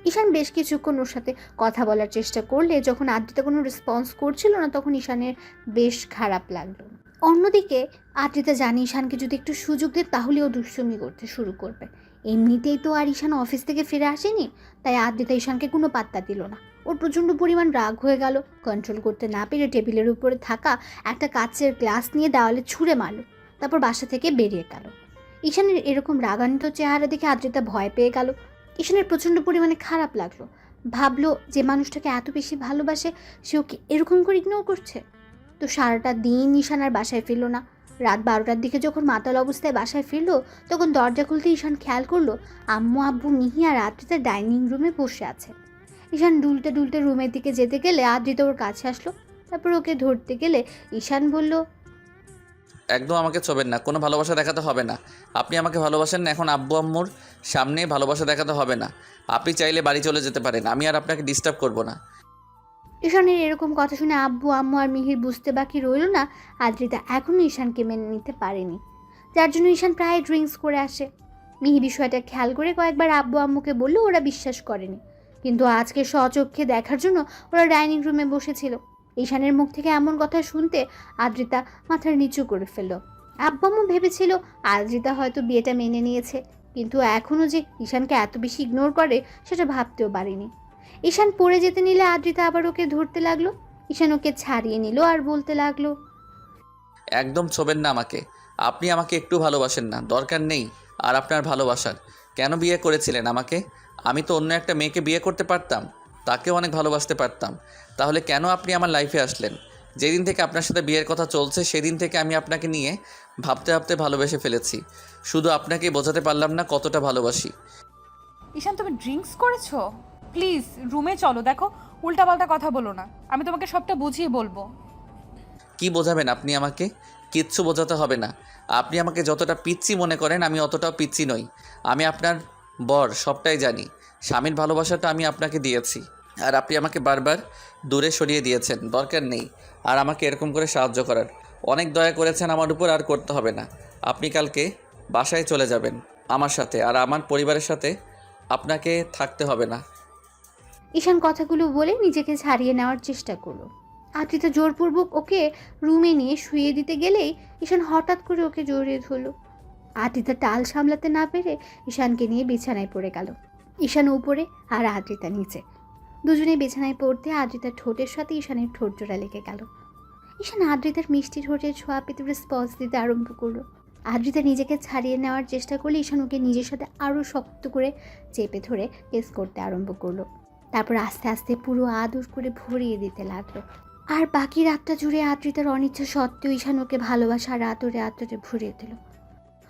ঈশান বেশ কিছুক্ষণ ওর সাথে কথা বলার চেষ্টা করলে যখন আদ্রিতা কোনো রেসপন্স করছিল না, তখন ঈশানের বেশ খারাপ লাগলো। অন্যদিকে আদ্রিতা জানি ঈশানকে যদি একটু সুযোগ দেয় তাহলে ও দুষ্টুমি করতে শুরু করবে। এমনিতেই তো আর ঈশান অফিস থেকে ফিরে আসেনি, তাই আদ্রিতা ঈশানকে কোনো পাত্তা দিল না। ওর প্রচণ্ড পরিমাণ রাগ হয়ে গেল, কন্ট্রোল করতে না পেরে টেবিলের উপরে থাকা একটা কাচের গ্লাস নিয়ে দেওয়ালে ছুঁড়ে মারল, তারপর বাসা থেকে বেরিয়ে গেল। ঈশানের এরকম রাগান্বিত চেহারা দেখে আদ্রিতা ভয় পেয়ে গেল। ঈশানের প্রচণ্ড পরিমাণে খারাপ লাগলো, ভাবলো যে মানুষটাকে এত বেশি ভালোবাসে সে ওকে এরকম করে ইগনোর করছে। তো সারাটা দিন ঈশান আর বাসায় ফিরল না। রাত 12টার দিকে যখন মাতাল অবস্থায় বাসায় ফিরলো, তখন দরজা খুলতে ঈশান খেয়াল করলো আম্মু, আব্বু, মিহি আর আদ্রিতা ডাইনিং রুমে বসে আছে। ঈশান ডুলতে ডুলতে রুমের দিকে যেতে গেলে আদ্রিতা ওর কাছে আসলো, তারপর ওকে ধরতে গেলে ঈশান বলল, একদম আমাকে ছোবেন না, কোনো ভালোবাসা দেখাতে হবে না। আপনি আমাকে ভালোবাসেন না, এখন আব্বু আম্মুর সামনে ভালোবাসা দেখাতে হবে না। আপনি চাইলে বাড়ি চলে যেতে পারেন, আমি আর আপনাকে ডিস্টার্ব করব না। ঈশানের এরকম কথা শুনে আব্বু, আম্মু আর মিহির বুঝতে বাকি রইল না আদ্রিতা এখনও ঈশানকে মেনে নিতে পারেনি, যার জন্য ঈশান প্রায় ড্রিঙ্কস করে আসে। মিহি বিষয়টা খেয়াল করে কয়েকবার আব্বু আম্মুকে বললেও ওরা বিশ্বাস করেনি, কিন্তু আজকে স্বচক্ষে দেখার জন্য ওরা ডাইনিং রুমে বসেছিল। ঈশানের মুখ থেকে এমন কথা শুনতে আদ্রিতা মাথার নিচু করে ফেলল। আব্বু আম্মু ভেবেছিল আদ্রিতা হয়তো বিয়েটা মেনে নিয়েছে, কিন্তু এখনও যে ঈশানকে এত বেশি ইগনোর করে সেটা ভাবতেও পারিনি। ঈশান পড়ে যেতে নিলে আদ্রিতা আবার ওকে ধরতে লাগলো। ঈশান ওকে ছাড়িয়ে নিল আর বলতে লাগলো, একদম ছোবেন না আমাকে। আপনি আমাকে একটু ভালোবাসেন না, দরকার নেই আর আপনার ভালোবাসার। কেন বিয়ে করেছিলেন আমাকে? আমি তো অন্য একটা মেয়েকে বিয়ে করতে পারতাম, তাকেও অনেক ভালোবাসতে পারতাম। তাহলে কেন আপনি আমার লাইফে আসলেন? যেদিন থেকে আপনার সাথে বিয়ের কথা চলছে সেদিন থেকে আমি আপনাকে নিয়ে ভাবতে ভাবতে ভালোবেসে ফেলেছি। শুধু আপনাকে বোঝাতে পারলাম না কতটা ভালোবাসি। ঈশান, তুমি ড্রিঙ্কস করেছো? প্লিজ রুমে চলো, দেখো উল্টাপাল্টা কথা বলো না, আমি তোমাকে সবটা বুঝিয়ে বলবো। কি বোঝাবেন আপনি আমাকে? কিচ্ছু বোঝাতে হবে না। আপনি আমাকে যতটা পিচ্চি মনে করেন আমি অতটাও পিচ্চি নই। আমি আপনার বর, সবটাই জানি। স্বামীর ভালোবাসাটা আমি আপনাকে দিয়েছি, আর আপনি আমাকে বারবার দূরে সরিয়ে দিয়েছেন। দরকার নেই আর আমাকে এরকম করে সাহায্য করার। অনেক দয়া করেছেন আমার উপর, আর করতে হবে না। আপনি কালকে বাসায় চলে যাবেন আমার সাথে, আর আমার পরিবারের সাথে আপনাকে থাকতে হবে না। ঈশান কথাগুলো বলে নিজেকে ছাড়িয়ে নেওয়ার চেষ্টা করলো। আদ্রিতা জোরপূর্বক ওকে রুমে নিয়ে শুয়ে দিতে গেলেই ঈশান হঠাৎ করে ওকে জড়িয়ে ধরলো। আদ্রিতা টাল সামলাতে না পেরে ঈশানকে নিয়ে বিছানায় পড়ে গেল। ঈশান উপরে আর আদ্রিতা নিচে। দুজনে বিছানায় পড়তে আদ্রিতার ঠোঁটের সাথে ঈশানের ঠোঁট জোড়া লেগে গেল। ঈশান আদ্রিতার মিষ্টি ঠোঁটের ছোঁয়া পেতে রেসপন্স দিতে আরম্ভ করলো। আদ্রিতা নিজেকে ছাড়িয়ে নেওয়ার চেষ্টা করলে ঈশান ওকে নিজের সাথে আরও শক্ত করে চেপে ধরে কেস করতে আরম্ভ করলো। তারপর আস্তে আস্তে পুরো আদর করে ভরিয়ে দিতে লাগলো। আর বাকি রাতটা জুড়ে আদ্রিতার অনিচ্ছা সত্ত্বেও ঈশান ওকে ভালোবাসা আর আদরে আদরে ভরিয়ে দিল।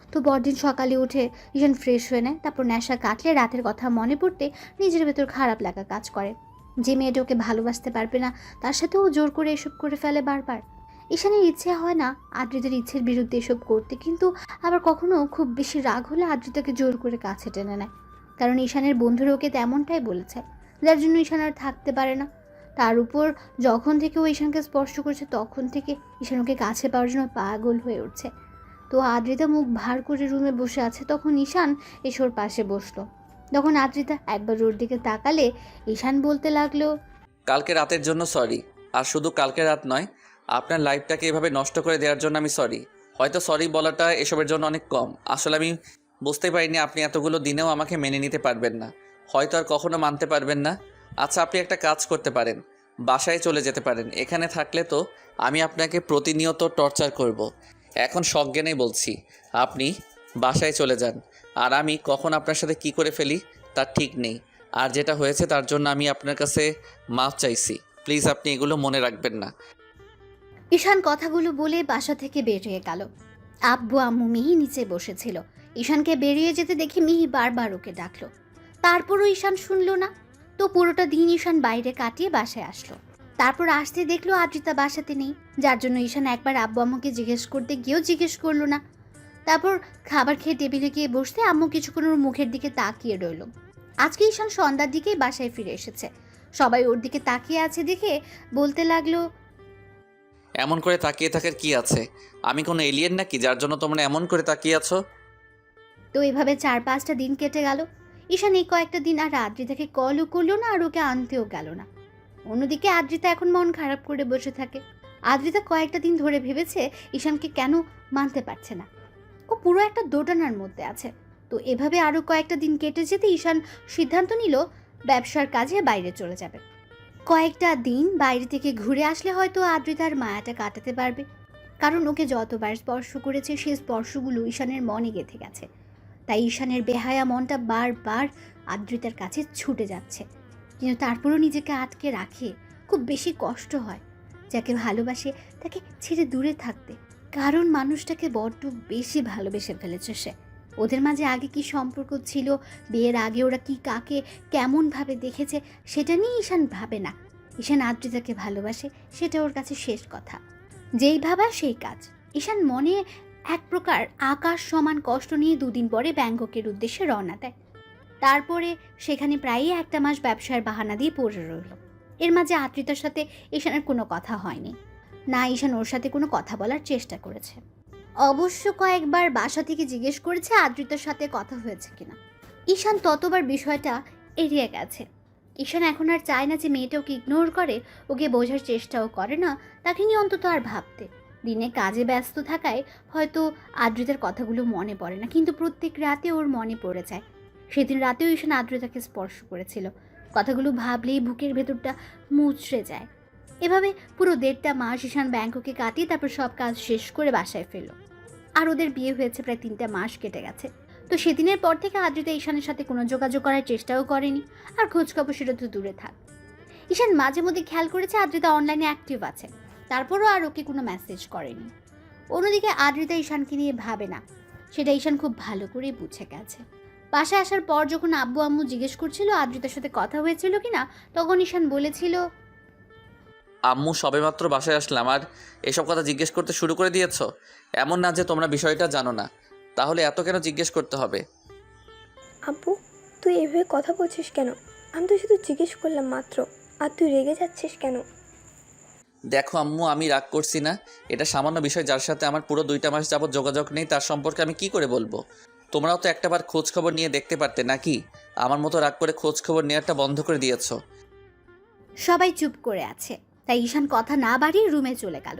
তো পরদিন সকালে উঠে ঈশান ফ্রেশ হয়ে নেয়, তারপর নেশা কাটলে রাতের কথা মনে পড়তে নিজের ভেতর খারাপ লাগা কাজ করে। যে মেয়েটা ওকে ভালোবাসতে পারবে না তার সাথেও জোর করে এসব করে ফেলে বারবার। ঈশানের ইচ্ছে হয় না আদ্রিতার ইচ্ছের বিরুদ্ধে এসব করতে, কিন্তু আবার কখনো খুব বেশি রাগ হলে আদ্রিতাকে জোর করে কাছে টেনে নেয়, কারণ ঈশানের বন্ধুরা ওকে তেমনটাই বলেছে, যার জন্য ঈশান আর থাকতে পারে না। তার উপর যখন থেকে ও ঈশানকে স্পর্শ করছে তখন থেকে ঈশান ওকে কাছে পাওয়ার জন্য পাগল হয়ে উঠছে। তো আদ্রিতা মুখ ভার করে রুমে বসে আছে, তখন ঈশান এসে ওর পাশে বসলো। তখন আদ্রিতা একবার ওর দিকে তাকালে ঈশান বলতে লাগলো, কালকে রাতের জন্য সরি। আর শুধু কালকে রাত নয়, আপনার লাইফটাকে এভাবে নষ্ট করে দেওয়ার জন্য আমি সরি। হয়তো সরি বলাটা এসবের জন্য অনেক কম। আসলে আমি বুঝতে পারিনি আপনি এতগুলো দিনেও আমাকে মেনে নিতে পারবেন না, হয়তো আর কখনো মানতে পারবেন না। আচ্ছা, আপনি একটা কাজ করতে পারেন, বাসায় চলে যেতে পারেন। এখানে থাকলে তো আমি আপনাকে প্রতিনিয়ত টর্চার করব। এখন সজ্ঞানেই বলছি, আপনি বাসায় চলে যান। আর আমি কখন আপনার সাথে কি করে ফেলি তার ঠিক নেই। আর যেটা হয়েছে তার জন্য আমি আপনার কাছে মাফ চাইছি। প্লিজ আপনি এগুলো মনে রাখবেন না। ঈশান কথাগুলো বলে বাসা থেকে বেরিয়ে গেল। আব্বু আম্মু মিহি নিচে বসেছিল। ঈশানকে বেরিয়ে যেতে দেখে মিহি বারবার ওকে ডাকলো, তারপরও ঈশান শুনলো না। তো পুরোটা দিন ঈশান বাইরে কাটিয়ে বাসায় আসলো। তারপর আসতে দেখলো আদ্রিতা বাসাতে নেই, যার জন্য ঈশান একবার আব্বু আম্মুকে জিজ্ঞেস করতে গিয়েও জিজ্ঞেস করলো না। তারপর খাবার খেয়ে টেবিলে গিয়ে বসতে আম্মু কিছুক্ষণ ওর মুখের দিকে তাকিয়ে রইল। আজকে ঈশান সন্ধ্যার দিকেই বাসায় ফিরে এসেছে। সবাই ওর দিকে তাকিয়ে আছে দেখে বলতে লাগলো, এমন করে তাকিয়ে থাকার কি আছে? আমি কোনো এলিয়েন নাকি যার জন্য তোমরা এমন করে তাকিয়ে আছো? তো এভাবে 4-5টা দিন কেটে গেল। ঈশান এই কয়েকটা দিন আর আদ্রিতাকে কলও করলো না আর ওকে আনতেও গেল না। অন্যদিকে আদ্রিতা এখন মন খারাপ করে বসে থাকে। আদ্রিতা কয়েকটা দিন ধরে ভেবেছে ঈশানকে কেন মানতে পারছে না। ও পুরো একটা দোটানার মধ্যে আছে। তো এভাবে আরও কয়েকটা দিন কেটে যেতে ঈশান সিদ্ধান্ত নিল ব্যবসার কাজে বাইরে চলে যাবে। কয়েকটা দিন বাইরে থেকে ঘুরে আসলে হয়তো আদ্রিতার মায়াটা কাটাতে পারবে। কারণ ওকে যতবার স্পর্শ করেছে সেই স্পর্শগুলো ঈশানের মনে গেঁথে গেছে। তাই ঈশানের বেহায়া মনটা বারবার আদ্রিতার কাছে ছুটে যাচ্ছে। কিন্তু তারপরও নিজেকে আটকে রাখে। খুব বেশি কষ্ট হয় যাকে ভালোবাসে তাকে ছেড়ে দূরে থাকতে। কারণ মানুষটাকে বড্ড বেশি ভালোবেসে ফেলেছে সে। ওদের মাঝে আগে কি সম্পর্ক ছিল, বিয়ের আগে ওরা কি কাকে কেমনভাবে দেখেছে সেটা নিয়ে ঈশান ভাবে না। ঈশান আদ্রিতাকে ভালোবাসে, সেটা ওর কাছে শেষ কথা। যেই ভাবা সেই কাজ। ঈশান মনে এক প্রকার আকাশ সমান কষ্ট নিয়ে 2 দিন পরে ব্যাংককের উদ্দেশ্যে রওনা দেয়। তারপরে সেখানে প্রায়ই 1 মাস ব্যবসার বাহানা দিয়ে পড়ে রইল। এর মাঝে আদ্রিতার সাথে ঈশানের কোনো কথা হয়নি, না ঈশান ওর সাথে কোনো কথা বলার চেষ্টা করেছে। অবশ্য কয়েকবার বাসা থেকে জিজ্ঞেস করেছে আদ্রিতার সাথে কথা হয়েছে কিনা। ঈশান ততবার বিষয়টা এড়িয়ে গেছে। ঈশান এখন আর চায় না যে মেয়েটা ওকে ইগনোর করে, ওকে বোঝার চেষ্টাও করে না, তাকে নিয়ে অন্তত আর ভাবতে। দিনে কাজে ব্যস্ত থাকায় হয়তো আদ্রিতার কথাগুলো মনে পড়ে না, কিন্তু প্রত্যেক রাতে ওর মনে পড়ে যায়। সেদিন রাতেও ঈশান আদ্রিতাকে স্পর্শ করেছিল। কথাগুলো ভাবলেই বুকের ভেতরটা মুচড়ে যায়। এভাবে পুরো 1.5 মাস ঈশান ব্যাংককে কাটিয়ে তারপর সব কাজ শেষ করে বাসায় ফেরল। আর ওদের বিয়ে হয়েছে প্রায় 3টা মাস কেটে গেছে। তো সেদিনের পর থেকে আদ্রিতা ঈশানের সাথে কোনো যোগাযোগ করার চেষ্টাও করেনি, আর খোঁজখবর সেটা তো দূরে থাক। ঈশান মাঝে মধ্যে খেয়াল করেছে আদ্রিতা অনলাইনে অ্যাক্টিভ আছে, তারপরও আর ওকে কোনো মেসেজ করেনি। অন্যদিকে আদ্রিতা ঈশানকে নিয়ে ভাবে না, সেটা ঈশান খুব ভালো করেই বুঝে গেছে। বাসায় আসার পর যখন আব্বু আম্মু জিজ্ঞেস করছিল আদ্রিতার সাথে কথা হয়েছিল কিনা, তখন ঈশান বলেছিল, আম্মু সবেমাত্র বাসায় আসলাম আর এসব কথা জিজ্ঞেস করতে শুরু করে দিয়েছো? এমন না যে তোমরা বিষয়টা জানো না, তাহলে এত কেন জিজ্ঞেস করতে হবে? আব্বু, তুই এভাবে কথা বলছিস কেন? আমি তো শুধু জিজ্ঞেস করলাম মাত্র, আর তুই রেগে যাচ্ছিস কেন? দেখো আম্মু, আমি রাগ করছি না। এটা সামান্য বিষয়, যার সাথে আমার পুরো 2টা মাস যাবত যোগাযোগ নেই, তার সম্পর্কে আমি কি করে বলবো? তোমরাও তো একটাবার খোঁজ খবর নিয়ে দেখতে পারতে নাকি? আমার মতো রাগ করে খোঁজ খবর নেওয়াটা বন্ধ করে দিয়েছো। সবাই চুপ করে আছে, তাই ঈশান কথা না বাড়িয়ে রুমে চলে গেল।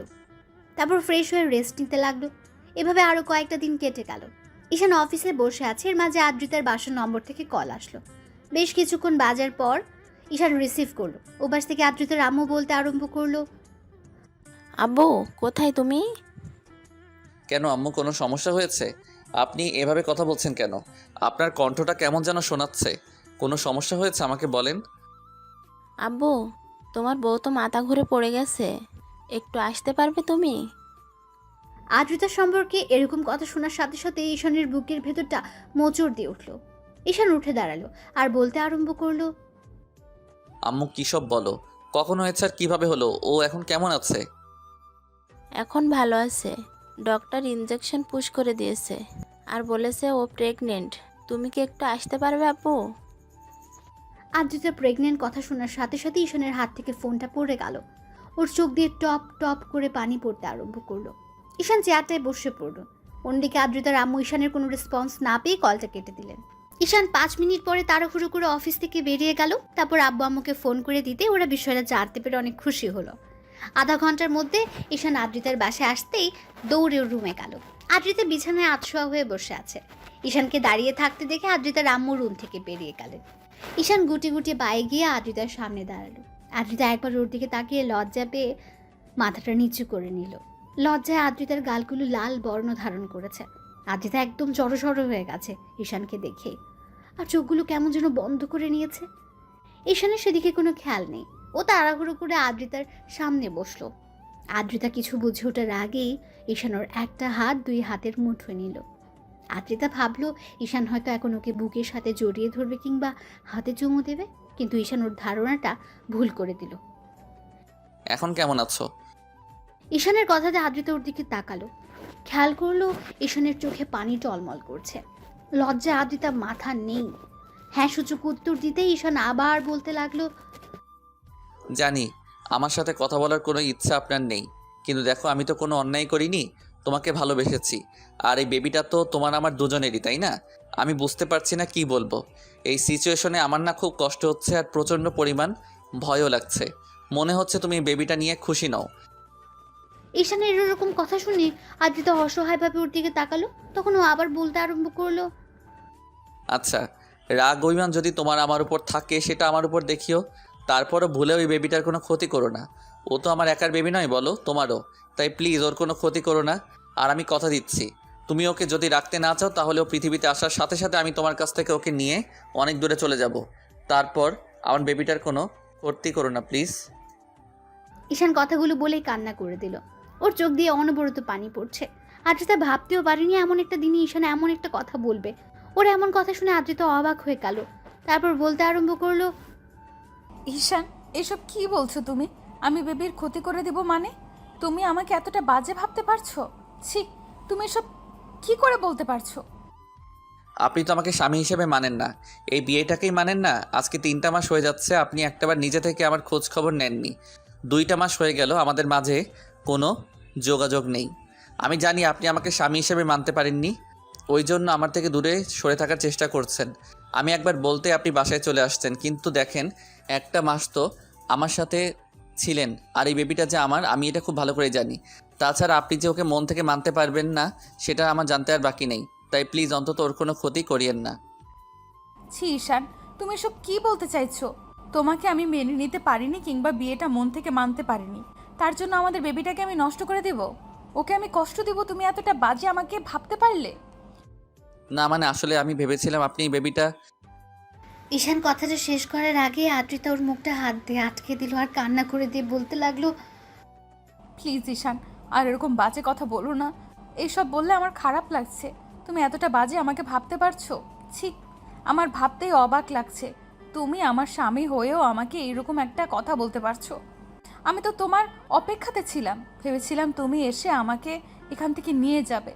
তারপর ফ্রেশ হয়ে রেস্ট নিতে লাগলো। এভাবে আরও কয়েকটা দিন কেটে গেল। ঈশান অফিসে বসে আছে, এর মাঝে আদ্রিতার বাসার নম্বর থেকে কল আসলো। বেশ কিছুক্ষণ বাজার পর ঈশান রিসিভ করলো। ওপাশ থেকে আদ্রিতার আম্মু বলতে আরম্ভ করলো, আব্বু কোথায় তুমি? কেন আম্মু, কোনো সমস্যা হয়েছে? আপনি এভাবে কথা বলছেন কেন? আপনার কণ্ঠটা কেমন যেন শোনাচ্ছে। কোনো সমস্যা হয়েছে আমাকে বলেন। আব্বু তোমার বউ তো মাথা ঘুরে পড়ে গেছে, একটু আসতে পারবে তুমি? আদ্রিতার সম্পর্কে এরকম কথা শোনার সাথে সাথে ঈশানের বুকের ভেতরটা মোচড় দিয়ে উঠলো। ঈশান উঠে দাঁড়ালো আর বলতে আরম্ভ করলো, আম্মু কী সব বলো? কখন হয়েছে আর কীভাবে হলো? ও এখন কেমন আছে? এখন ভালো আছে। ডক্টর ইনজেকশন পুশ করে দিয়েছে আর বলেছে ও প্রেগনেন্ট। তুমি কি একটু আসতে পারবে আব্বু? আদ্রিতা প্রেগনেন্ট কথা শোনার সাথে সাথে ঈশানের হাত থেকে ফোনটা পড়ে গেল। ওর চোখ দিয়ে টপ টপ করে পানি পড়তে আরম্ভ করলো। ঈশান চেয়ারটায় বসে পড়লো। অন্যদিকে আদ্রিতার আম্মু ঈশানের কোনো রেসপন্স না পেয়ে কলটা কেটে দিলেন। ঈশান 5 মিনিট পরে তাড়াহুড়ো করে অফিস থেকে বেরিয়ে গেল। তারপর আব্বু আম্মুকে ফোন করে দিতে ওরা বিষয়টা জানতে পেরে অনেক খুশি হলো। আধা ঘন্টার মধ্যে ঈশান আদ্রিতার বাসায় আসতেই দৌড়ে ওর রুমে গেল। আদ্রিতা বিছানায় আতশোয়া হয়ে বসে আছে। ঈশানকে দাঁড়িয়ে থাকতে দেখে আদ্রিতার আম্মু রুম থেকে বেরিয়ে গেলেন। ঈশান গুটি গুটি পায়ে গিয়ে আদ্রিতার সামনে দাঁড়ালো। আদ্রিতা একবার ওর দিকে তাকিয়ে লজ্জা পেয়ে মাথাটা নিচু করে নিল। লজ্জায় আদ্রিতার গালগুলো লাল বর্ণ ধারণ করেছে। আদ্রিতা একদম জড়সড় হয়ে গেছে ঈশানকে দেখে, আর চোখগুলো কেমন যেন বন্ধ করে নিয়েছে। ঈশানের সেদিকে কোনো খেয়াল নেই। ও তাড়াহুড়ো করে আদ্রিতার সামনে বসলো। আদ্রিতা কিছু বুঝে ওঠার আগেই ঈশান ওর একটা হাত দুই হাতের মুঠোয় নিল। আদ্রিতা ভাবলো ঈশান হয়তো এখন ওকে বুকের সাথে জড়িয়ে ধরবে কিংবা হাতে চুমু দেবে, কিন্তু ঈশান ওর ধারণাটা ভুল করে দিল। এখন কেমন আছো? ঈশানের কথাতে আদ্রিতা ওর দিকে তাকালো, খেয়াল করলো ঈশানের চোখে পানি টলমল করছে। লজ্জা আদ্রিতা মাথা নেই। হ্যাঁ সূচক উত্তর দিতেই ঈশান আবার বলতে লাগলো, জানি আমার সাথে কথা বলার কোনো ইচ্ছা আপনার নেই, কিন্তু দেখো আমি তো কোনো অন্যায় করিনি, তোমাকে ভালোবেসেছি। আর এই বেবিটা তো তোমার আমার দুজনেরই, তাই না? আমি বুঝতে পারছি না কি বলবো। এই সিচুয়েশনে আমার না খুব কষ্ট হচ্ছে আর প্রচণ্ড পরিমাণ ভয়ও লাগছে। মনে হচ্ছে তুমি বেবিটা নিয়ে খুশি নও। ঈশানের এরকম কথা শুনে আদ্রিতা অসহায়ভাবে ওর দিকে তাকালো। তখন ও আবার বলতে আরম্ভ করলো, আচ্ছা, রাগ অভিমান যদি তোমার আমার উপর থাকে সেটা আমার উপর দেখিও, তারপরও ভুলেও ওই বেবিটার কোনো ক্ষতি করো না। ও তো আমার একার বেবি নয় বলো, তোমারও। তাই প্লিজ ওর কোনো ক্ষতি করো না। আর আমি কথা দিচ্ছি, তুমি ওকে যদি রাখতে না চাও তাহলে ও পৃথিবীতে আসার সাথে সাথে আমি তোমার কাছ থেকে ওকে নিয়ে অনেক দূরে চলে যাব। তারপর আমার বেবিটার কোনো ক্ষতি করো না প্লিজ। ঈশান কথাগুলো বলেই কান্না করে দিল। ওর চোখ দিয়ে অনবরত পানি পড়ছে। আদ্রিতা ভাবতেও পারেনি এমন একটা দিনে ঈশান এমন একটা কথা বলবে। ওর এমন কথা শুনে আদ্রিতা অবাক হয়ে গেল। তারপর বলতে আরম্ভ করলো, ঈশান, এসব কি বলছো তুমি? আমি বেবির ক্ষতি করে দিব মানে? তুমি আমাকে এতটা বাজে ভাবতে পারছো? ছি, তুমি এসব কি করে বলতে পারছো? আপনি তো আমাকে স্বামী হিসেবে মানেন না, এই বিয়েটাকেই মানেন না। আজকে 3টা মাস হয়ে যাচ্ছে আপনি একটাবার নিজে থেকে আমার খোঁজ খবর নেননি। 2টা মাস হয়ে গেল আমাদের মাঝে কোনো যোগাযোগ নেই। আমি জানি আপনি আমাকে স্বামী হিসেবে মানতে পারেননি, ওই জন্য আমার থেকে দূরে সরে থাকার চেষ্টা করছেন। আমি একবার বলতে আপনি বাসায় চলে আসছেন, কিন্তু দেখেন 1টা মাস তো আমার সাথে ছিলেন। আর এই বেবিটা যে আমার, আমি এটা খুব ভালো করে জানি। তাছাড়া আপনি যে ওকে মন থেকে মানতে পারবেন না সেটা আমার জানতে আর বাকি নেই। তাই প্লিজ অন্তত ওর কোনো ক্ষতি করিয়েন না। ছি ঈশান, তুমি এসব কি বলতে চাইছো? তোমাকে আমি মেনে নিতে পারিনি কিংবা বিয়েটা মন থেকে মানতে পারিনি, তার জন্য আমাদের বেবিটাকে আমি নষ্ট করে দেব? ওকে আমি কষ্ট দেব? তুমি এতটা বাজে আমাকে ভাবতে পারলে? না মানে আসলে আমি ভেবেছিলাম আপনি এই বেবিটা। ঈশান কথাটা শেষ করার আগে আদ্রিতা ওর মুখটা হাত দিয়ে আটকে দিল আর কান্না করে দিয়ে বলতে লাগলো, প্লিজ ঈশান, আর এরকম বাজে কথা বলো না। এইসব বললে আমার খারাপ লাগছে। তুমি এতটা বাজে আমাকে ভাবতে পারছো? ছি, আমার ভাবতেই অবাক লাগছে। তুমি আমার স্বামী হয়েও আমাকে এইরকম একটা কথা বলতে পারছো? আমি তো তোমার অপেক্ষাতে ছিলাম, ভেবেছিলাম তুমি এসে আমাকে এখান থেকে নিয়ে যাবে।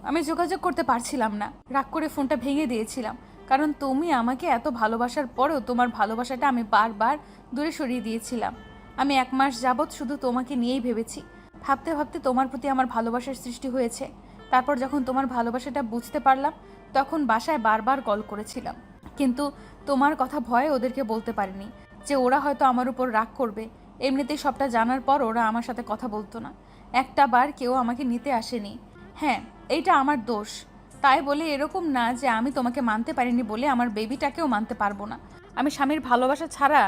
আমি যোগাযোগ করতে পারছিলাম না, রাগ করে ফোনটা ভেঙে দিয়েছিলাম, কারণ তুমি আমাকে এত ভালোবাসার পরেও তোমার ভালোবাসাটা আমি বারবার দূরে সরিয়ে দিয়েছিলাম। আমি 1 মাস যাবৎ শুধু তোমাকে নিয়েই ভেবেছি। ভাবতে ভাবতে তোমার প্রতি আমার ভালোবাসার সৃষ্টি হয়েছে। তারপর যখন তোমার ভালোবাসাটা বুঝতে পারলাম তখন বাসায় বারবার কল করেছিলাম, কিন্তু তোমার কথা ভয়ে ওদেরকে বলতে পারিনি যে ওরা হয়তো আমার উপর রাগ করবে। এমনিতেই সবটা জানার পর ওরা আমার সাথে কথা বলতো না। একটা বার কেউ আমাকে নিতে আসেনি। হ্যাঁ, এইটা আমার দোষ। তাই বলে এরকম না যে আমি তোমাকে মানতে পারিনি বলে আমার বেবিটাকেও মানতে পারবো না। আমি স্বামীর ভালোবাসা ছাড়া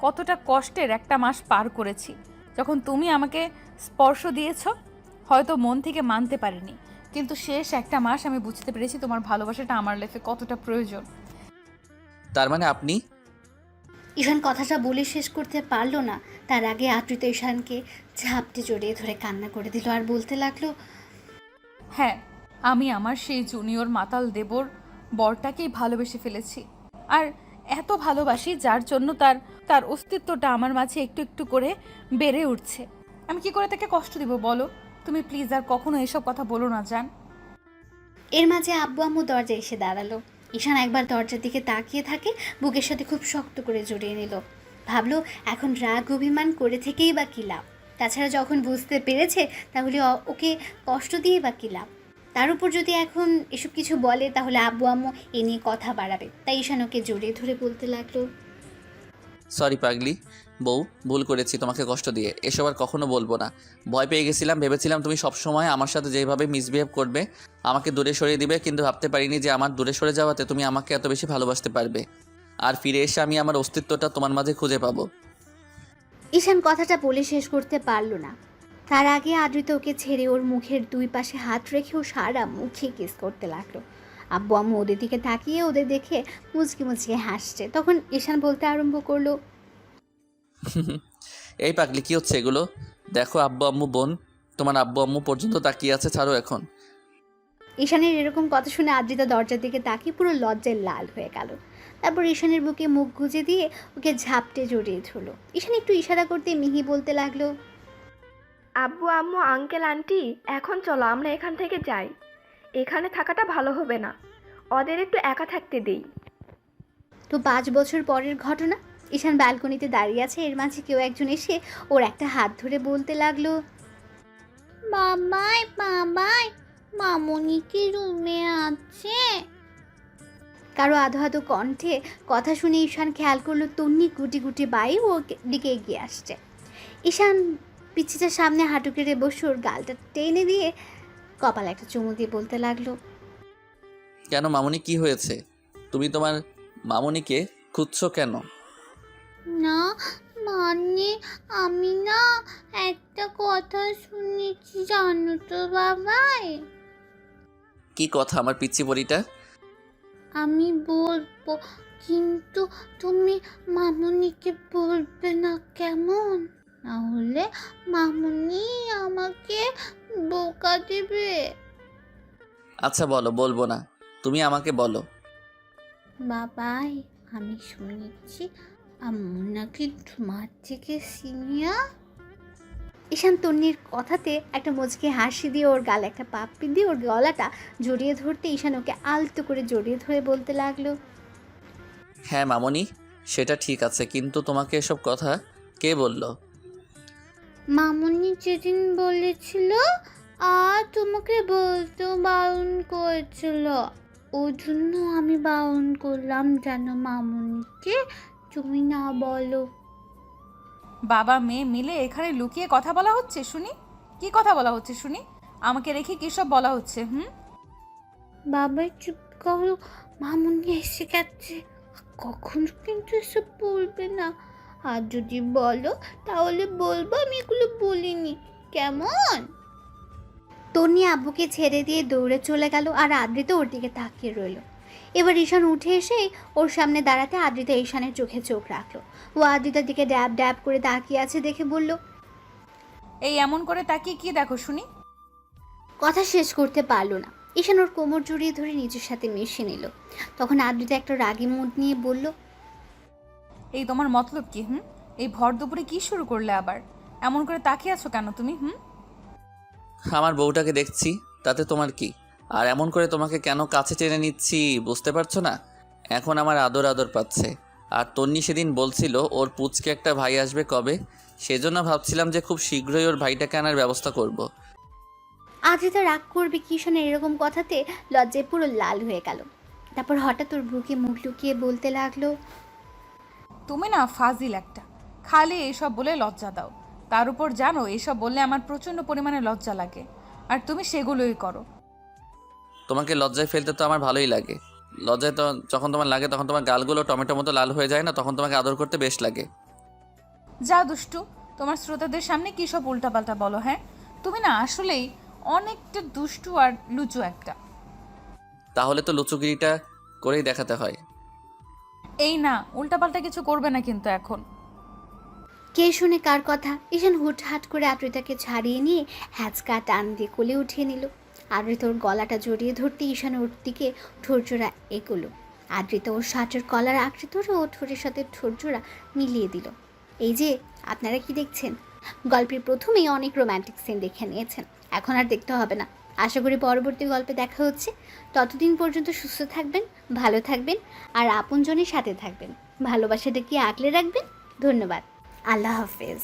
কতটা কষ্টের 1টা মাস পার করেছি। যখন তুমি আমাকে স্পর্শ দিয়েছো হয়তো মন থেকে মানতে পারিনি, কিন্তু শেষ 1টা মাস আমি বুঝতে পেরেছি তোমার ভালোবাসাটা আমার লাইফে কতটা প্রয়োজন। তার মানে আপনি। ঈশান কথাটা বলে শেষ করতে পারলো না। তার আগে আদ্রিতা ঈশানকে ঝাপটে জড়িয়ে ধরে কান্না করে দিল আর বলতে লাগলো, হ্যাঁ, আমি আমার সেই জুনিয়র মাতাল দেবর বরটাকেই ভালোবেসে ফেলেছি। আর এত ভালোবাসি যার জন্য তার তার অস্তিত্বটা আমার মাঝে একটু একটু করে বেড়ে উঠছে। আমি কি করে তাকে কষ্ট দিব বলো? তুমি প্লিজ আর কখনো এসব কথা বলো না জান। এর মাঝে আব্বু আম্মু দরজায় এসে দাঁড়ালো। ঈশান একবার দরজার দিকে তাকিয়ে থাকে, বুকের সাথে খুব শক্ত করে জড়িয়ে নিল। ভাবলো এখন রাগ অভিমান করে থেকেই বা কী লাভ? তাছাড়া যখন বুঝতে পেরেছে তাহলে ওকে কষ্ট দিয়ে বা কী লাভ? তার উপর যদি এখন এসব কিছু বলে তাহলে আব্বু আম্মু এ নিয়ে কথা বাড়াবে। তাই ঈশান ওকে জড়িয়ে ধরে বলতে লাগলো, সরি পাগলি বউ, ভুল করেছি তোমাকে কষ্ট দিয়ে। এসব আর কখনো বলবো না। ভয় পেয়ে গেছিলাম, ভেবেছিলাম তুমি সবসময় আমার সাথে যেভাবে মিসবিহেভ করবে আমাকে দূরে সরিয়ে দিবে, কিন্তু ভাবতে পারিনি যে আমার দূরে সরে যাওয়াতে তুমি আমাকে এত বেশি ভালোবাসতে পারবে। আর ফিরে এসে আমি আমার অস্তিত্বটা তোমার মাঝে খুঁজে পাবো। ঈশান কথাটা বলে শেষ করতে পারলো না। তার আগে আদ্রিতা ওকে ছেড়ে ওর মুখের 2 পাশে হাত রেখে ও সারা মুখে কিস করতে লাগলো। আব্বু আম্মু ওদের দিকে তাকিয়ে ওদের দেখে মুচকি মুচকি হাসছে। তখন ঈশান বলতে আরম্ভ করলো, এই পাগলি কি হচ্ছে এগুলো? দেখো আব্বু আম্মু বোন, তোমার আব্বু আম্মু পর্যন্ত তাকিয়ে আছে, ছাড়ো এখন। ঈশানের এরকম কথা শুনে আদ্রিতা দরজার দিকে তাকিয়ে পুরো লজ্জায় লাল হয়ে গেল। তারপর ঈশানের বুকে মুখ গুজে দিয়ে ওকে ঝাপটে জড়িয়ে ধরলো। ঈশান একটু ইশারা করতে মিহি বলতে লাগলো, আব্বু আম্মু আঙ্কেল আন্টি এখন চলো আমরা এখান থেকে যাই, এখানে থাকাটা ভালো হবে না, ওদের একটু একা থাকতে দেই। তো 5 বছর পরের ঘটনা। ঈশান ব্যালকনিতে দাঁড়িয়ে আছে, এর মাঝে কেউ একজন এসে ওর একটা হাত ধরে বলতে লাগলো, বাবাই বাবাই মামুনি কি রুমে আছে? কারো আধো আধো কণ্ঠে কথা শুনে ঈশান খেয়াল করলো তন্নি গুটি গুটি বাই ওর দিকে এগিয়ে আসছে। ঈশান পিছিটা সামনে হাঁটু কেটে বসে ওর গালটা টেনে দিয়ে কপালে একটা চুমু দিয়ে বলতে লাগলো, কেন মামুনি, কি হয়েছে? তুমি তোমার মামুনিকে খুঁজছো কেন? না মানে আমি না একটা কথা শুনেছি জানো তো বাবাই। কি কথা আমার পিচ্চি পরিটা? আমি বলবো কিন্তু তুমি মামুনিকে বলবে না কেমন? না হলে মামুনি আমাকে বোকা দেবে। আচ্ছা বলো, বলবো না, তুমি আমাকে বলো। বাবাই আমি শুনেছি আম্মু নাকি তোমার থেকে সিনিয়র। ঈশান তন্নির কথাতে একটা মুচকি হাসি দিয়ে ওর গালে একটা পাপ্পি দিয়ে ওর গলাটা জড়িয়ে ধরতে ঈশান ওকে আলতো করে জড়িয়ে ধরে বলতে লাগলো, হ্যাঁ মামুনি, সেটা ঠিক আছে, কিন্তু তোমাকে এসব কথা কে বললো? মামুনি যেদিন বলেছিল আর তোমাকে বলতেও বারণ করেছিল, ওই জন্য আমি বারণ করলাম যেন মামুনিকে তুমি না বলো। বাবা মেয়ে মিলে এখানে লুকিয়ে কথা বলা হচ্ছে শুনি? কি কথা বলা হচ্ছে শুনি? আমাকে রেখে কী সব বলা হচ্ছে? বাবা চুপ করো, মামুনি এসে গেছে, কখনো কিন্তু এসব বলবে না, আর যদি বলো তাহলে বলবো আমি এগুলো বলিনি, কেমন? তন্নি আব্বুকে ছেড়ে দিয়ে দৌড়ে চলে গেল আর আদ্রিতা ওর দিকে তাকিয়ে রইল। এবার ঈশান উঠে এসে ওর সামনে দাঁড়াতে আদ্রিতা ঈশানের চোখে চোখ রাখলো। ও আদ্রিতার দিকে ড্যাব ড্যাব করে তাকিয়ে আছে দেখে বলল, এই এমন করে তাকিয়ে কি দেখো শুনি? কথা শেষ করতে পারলো না। ঈশান ওর কোমর জড়িয়ে ধরে নিজের সাথে মিশে নিল। তখন আদ্রিতা একটা রাগী মুড নিয়ে বলল, এই তোমার মতলব কি? এই ভর দুপুরে কি শুরু করলে আবার? এমন করে তাকিয়ে আছো কেন তুমি? আমার বউটাকে দেখছি, তাতে তোমার কি? আর এমন করে তোমাকে কেন কাছে টেনে নিচ্ছি বুঝতে পারছো না? এখন আমার আদর আদর পাচ্ছে। আর তন্নি সেদিন বলছিল ওর পুচকে একটা ভাই আসবে কবে, সেজন্য ভাবছিলাম যে খুব শীঘ্রই ওর ভাইটাকে আনার ব্যবস্থা করব। আদ্রিতা রাগ করবে কি ঈশানের এরকম কথাতে লজ্জায় পুরো লাল হয়ে গেল। তারপর হঠাৎ ওর বুকে মুখ লুকিয়ে বলতে লাগলো, তুমি না ফাজিল একটা, খালি এইসব বলে লজ্জা দাও। তার উপর জানো এইসব বললে আমার প্রচণ্ড পরিমাণে লজ্জা লাগে, আর তুমি সেগুলোই করো। তোমাকে লজ্জায় ফেলতে তো আমার ভালোই লাগে। লজ্জায় তো যখন তোমার লাগে তখন তোমার গালগুলো টমেটো মতো লাল হয়ে যায় না, তখন তোমাকে আদর করতে বেশ লাগে। যা দুষ্টু, তোমার শ্রোতাদের সামনে কী সব উল্টাপাল্টা বলো? তুমি না আসলেই অনেকটা দুষ্টু আর লুচু একটা। তাহলে তো লুচুগিরিটা করেই দেখাতে হয়। এই না, উল্টাপাল্টা কিছু করবে না কিন্তু এখন। কে শুনে কার কথা? ঈশান হুটহাট করে আদ্রিতাকে ছাড়িয়ে নিয়ে হ্যাঁচকা টান দিয়ে কোলে উঠিয়ে নিল। আদ্রিতা ওর গলাটা জড়িয়ে ধরতে ঈশান ওর দিকে ঠোরজোড়া এগোলো। আদ্রিতা ওর শার্টের কলার আঁকড়ে ধরে ও ঠোঁটের সাথে ঠোরজোড়া মিলিয়ে দিল। এই যে আপনারা কি দেখছেন, গল্পের প্রথমেই অনেক রোম্যান্টিক সিন দেখে নিয়েছেন, এখন আর দেখতে হবে না। আশা করি পরবর্তী গল্পে দেখা হচ্ছে। ততদিন পর্যন্ত সুস্থ থাকবেন, ভালো থাকবেন আর আপনজনের সাথে থাকবেন। ভালোবাসাটা কি আগলে রাখবেন। ধন্যবাদ। আল্লাহ হাফেজ।